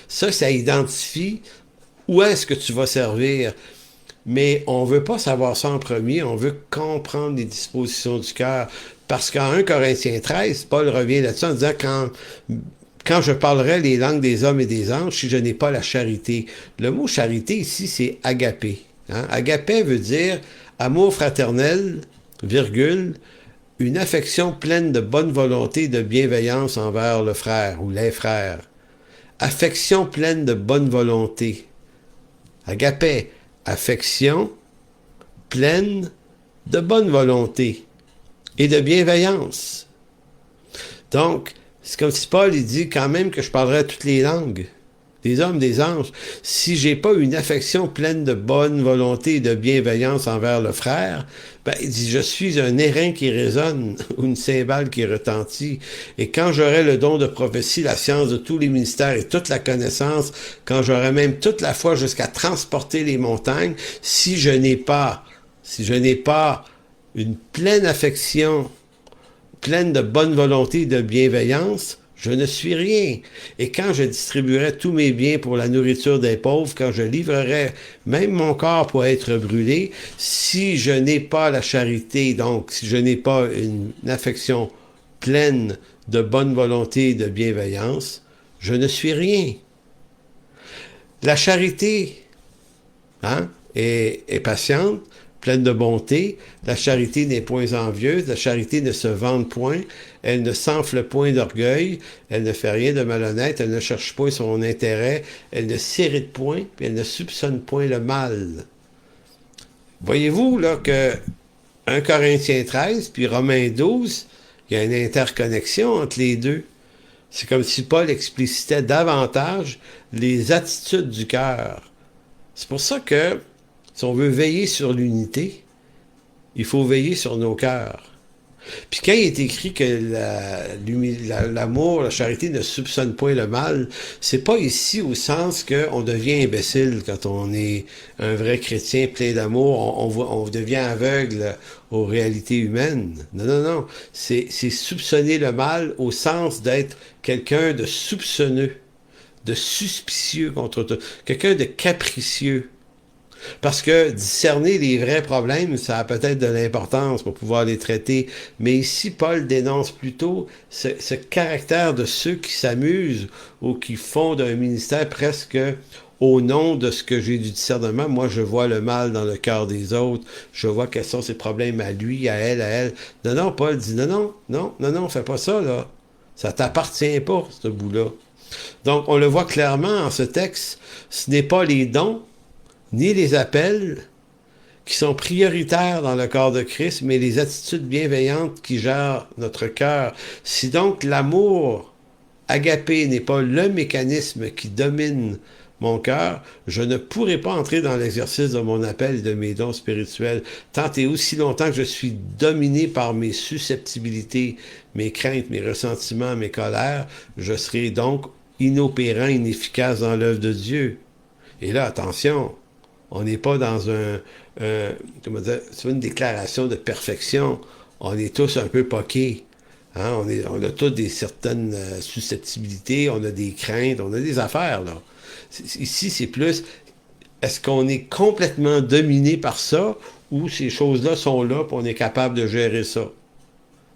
Ça identifie où est-ce que tu vas servir. Mais on ne veut pas savoir ça en premier, on veut comprendre les dispositions du cœur. Parce qu'en 1 Corinthiens 13, Paul revient là-dessus en disant quand je parlerai les langues des hommes et des anges, si je n'ai pas la charité. Le mot charité ici, c'est agapé. Hein? Agapé veut dire amour fraternel, virgule, une affection pleine de bonne volonté et de bienveillance envers le frère ou les frères. Affection pleine de bonne volonté. Agapé, affection pleine de bonne volonté et de bienveillance. Donc, c'est comme si Paul il dit quand même que je parlerai toutes les langues, des hommes, des anges. Si j'ai pas une affection pleine de bonne volonté et de bienveillance envers le frère, ben, il dit, je suis un airain qui résonne ou une cymbale qui retentit. Et quand j'aurai le don de prophétie, la science de tous les ministères et toute la connaissance, quand j'aurai même toute la foi jusqu'à transporter les montagnes, si je n'ai pas une pleine affection, pleine de bonne volonté et de bienveillance, je ne suis rien. Et quand je distribuerai tous mes biens pour la nourriture des pauvres, quand je livrerai même mon corps pour être brûlé, si je n'ai pas la charité, donc si je n'ai pas une affection pleine de bonne volonté et de bienveillance, je ne suis rien. La charité est patiente, pleine de bonté. La charité n'est point envieuse. La charité ne se vante point. Elle ne s'enfle point d'orgueil. Elle ne fait rien de malhonnête. Elle ne cherche point son intérêt. Elle ne s'irrite point. Puis elle ne soupçonne point le mal. Voyez-vous là que 1 Corinthiens 13 puis Romains 12, il y a une interconnexion entre les deux. C'est comme si Paul explicitait davantage les attitudes du cœur. C'est pour ça que si on veut veiller sur l'unité, il faut veiller sur nos cœurs. Puis quand il est écrit que l'amour, la charité ne soupçonne point le mal, c'est pas ici au sens qu'on devient imbécile quand on est un vrai chrétien plein d'amour, on devient aveugle aux réalités humaines. Non. C'est soupçonner le mal au sens d'être quelqu'un de soupçonneux, de suspicieux contre tout, quelqu'un de capricieux. Parce que discerner les vrais problèmes, ça a peut-être de l'importance pour pouvoir les traiter. Mais ici, Paul dénonce plutôt ce caractère de ceux qui s'amusent ou qui font d'un ministère presque au nom de ce que j'ai du discernement. Moi, je vois le mal dans le cœur des autres. Je vois quels sont ses problèmes à lui, à elle, à elle. Non, non, Paul dit non, fais pas ça, là. Ça t'appartient pas, ce bout-là. Donc, on le voit clairement en ce texte, ce n'est pas les dons ni les appels qui sont prioritaires dans le corps de Christ, mais les attitudes bienveillantes qui gèrent notre cœur. Si donc l'amour agapé n'est pas le mécanisme qui domine mon cœur, je ne pourrai pas entrer dans l'exercice de mon appel et de mes dons spirituels, tant et aussi longtemps que je suis dominé par mes susceptibilités, mes craintes, mes ressentiments, mes colères, je serai donc inopérant, inefficace dans l'œuvre de Dieu. Et là, attention, on n'est pas dans comment dire, c'est une déclaration de perfection. On est tous un peu poqués. Hein? On a tous des certaines susceptibilités, on a des craintes, on a des affaires, là. Ici, c'est plus, est-ce qu'on est complètement dominé par ça ou ces choses-là sont là et on est capable de gérer ça?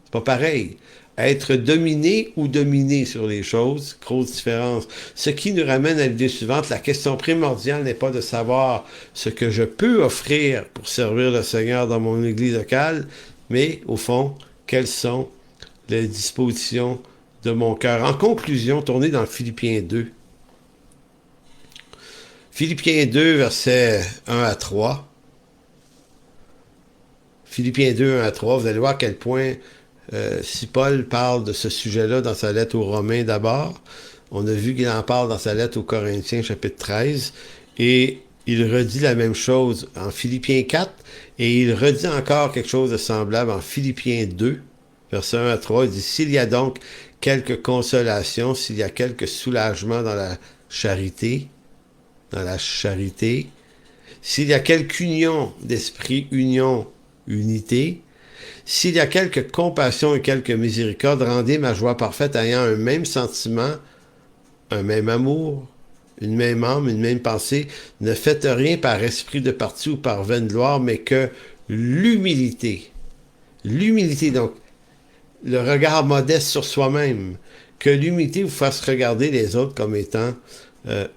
C'est pas pareil. Être dominé ou dominé sur les choses, grosse différence. Ce qui nous ramène à l'idée suivante, la question primordiale n'est pas de savoir ce que je peux offrir pour servir le Seigneur dans mon église locale, mais au fond, quelles sont les dispositions de mon cœur. En conclusion, tournez dans Philippiens 2. Philippiens 2, versets 1 à 3. Philippiens 2, 1 à 3, vous allez voir à quel point, si Paul parle de ce sujet-là dans sa lettre aux Romains d'abord, on a vu qu'il en parle dans sa lettre aux Corinthiens, chapitre 13, et il redit la même chose en Philippiens 4, et il redit encore quelque chose de semblable en Philippiens 2, versets 1 à 3. Il dit, s'il y a donc quelque consolation, s'il y a quelque soulagement dans la charité, s'il y a quelque union d'esprit, unité, s'il y a quelque compassion et quelque miséricorde, rendez ma joie parfaite ayant un même sentiment, un même amour, une même âme, une même pensée. Ne faites rien par esprit de parti ou par vaine gloire, mais que l'humilité, donc le regard modeste sur soi-même, que l'humilité vous fasse regarder les autres comme étant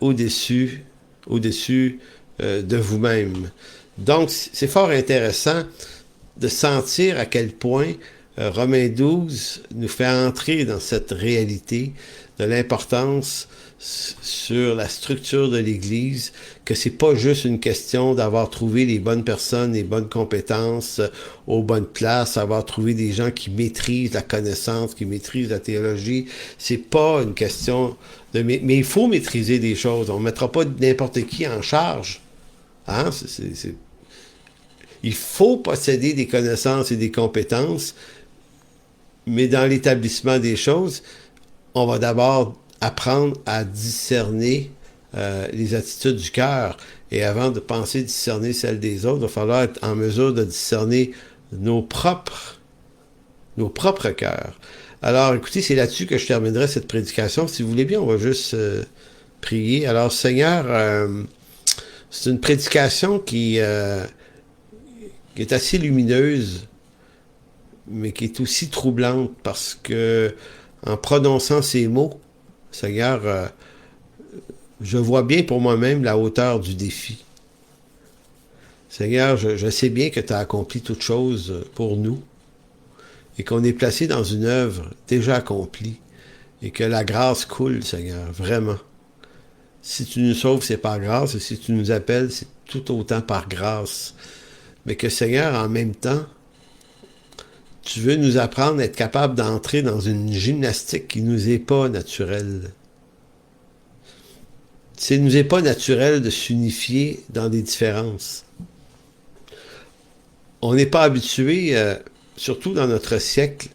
au-dessus de vous-même. Donc, c'est fort intéressant de sentir à quel point Romains 12 nous fait entrer dans cette réalité de l'importance sur la structure de l'Église, que c'est pas juste une question d'avoir trouvé les bonnes personnes, les bonnes compétences aux bonnes places, avoir trouvé des gens qui maîtrisent la connaissance, qui maîtrisent la théologie. C'est pas une question de... Mais il faut maîtriser des choses. On ne mettra pas n'importe qui en charge. Hein? Il faut posséder des connaissances et des compétences, mais dans l'établissement des choses, on va d'abord apprendre à discerner les attitudes du cœur. Et avant de penser discerner celles des autres, il va falloir être en mesure de discerner nos propres cœurs. Alors, écoutez, c'est là-dessus que je terminerai cette prédication. Si vous voulez bien, on va juste prier. Alors, Seigneur, c'est une prédication qui est assez lumineuse, mais qui est aussi troublante parce que, en prononçant ces mots, Seigneur, je vois bien pour moi-même la hauteur du défi. Seigneur, je sais bien que tu as accompli toutes choses pour nous et qu'on est placé dans une œuvre déjà accomplie et que la grâce coule, Seigneur, vraiment. Si tu nous sauves, c'est par grâce, et si tu nous appelles, c'est tout autant par grâce. Mais que, Seigneur, en même temps, tu veux nous apprendre à être capable d'entrer dans une gymnastique qui nous est pas naturelle. Ça nous est pas naturel de s'unifier dans des différences. On n'est pas habitué, surtout dans notre siècle,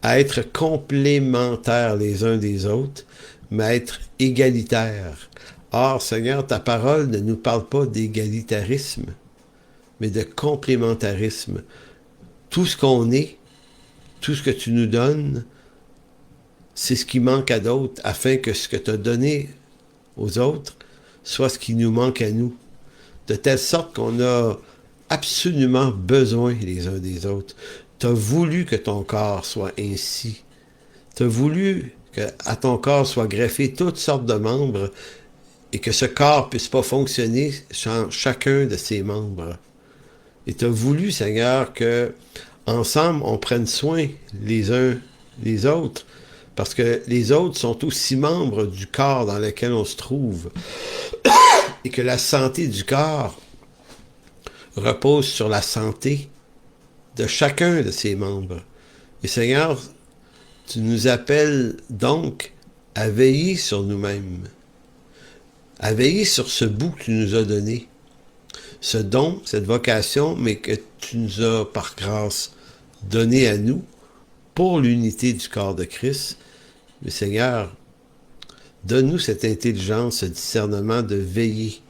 à être complémentaires les uns des autres, mais à être égalitaires. Or, Seigneur, ta parole ne nous parle pas d'égalitarisme, mais de complémentarisme. Tout ce qu'on est, tout ce que tu nous donnes, c'est ce qui manque à d'autres, afin que ce que tu as donné aux autres soit ce qui nous manque à nous. de telle sorte qu'on a absolument besoin les uns des autres. Tu as voulu que ton corps soit ainsi. Tu as voulu qu'à ton corps soient greffés toutes sortes de membres et que ce corps ne puisse pas fonctionner sans chacun de ses membres. Et tu as voulu, Seigneur, que ensemble on prenne soin les uns des autres, parce que les autres sont aussi membres du corps dans lequel on se trouve, et que la santé du corps repose sur la santé de chacun de ses membres. Et Seigneur, tu nous appelles donc à veiller sur nous-mêmes, à veiller sur ce bout que tu nous as donné, ce don, cette vocation, mais que tu nous as par grâce donné à nous pour l'unité du corps de Christ. Mais Seigneur, donne-nous cette intelligence, ce discernement de veiller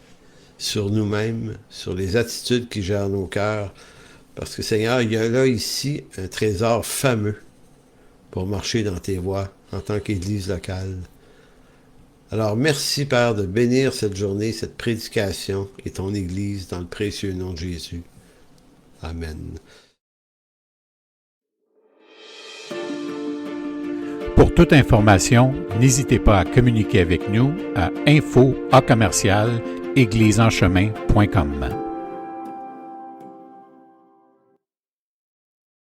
sur nous-mêmes, sur les attitudes qui gèrent nos cœurs, parce que Seigneur, il y a là ici un trésor fameux pour marcher dans tes voies en tant qu'Église locale. Alors, merci, Père, de bénir cette journée, cette prédication et ton Église dans le précieux nom de Jésus. Amen. Pour toute information, n'hésitez pas à communiquer avec nous à info@égliseenchemin.com.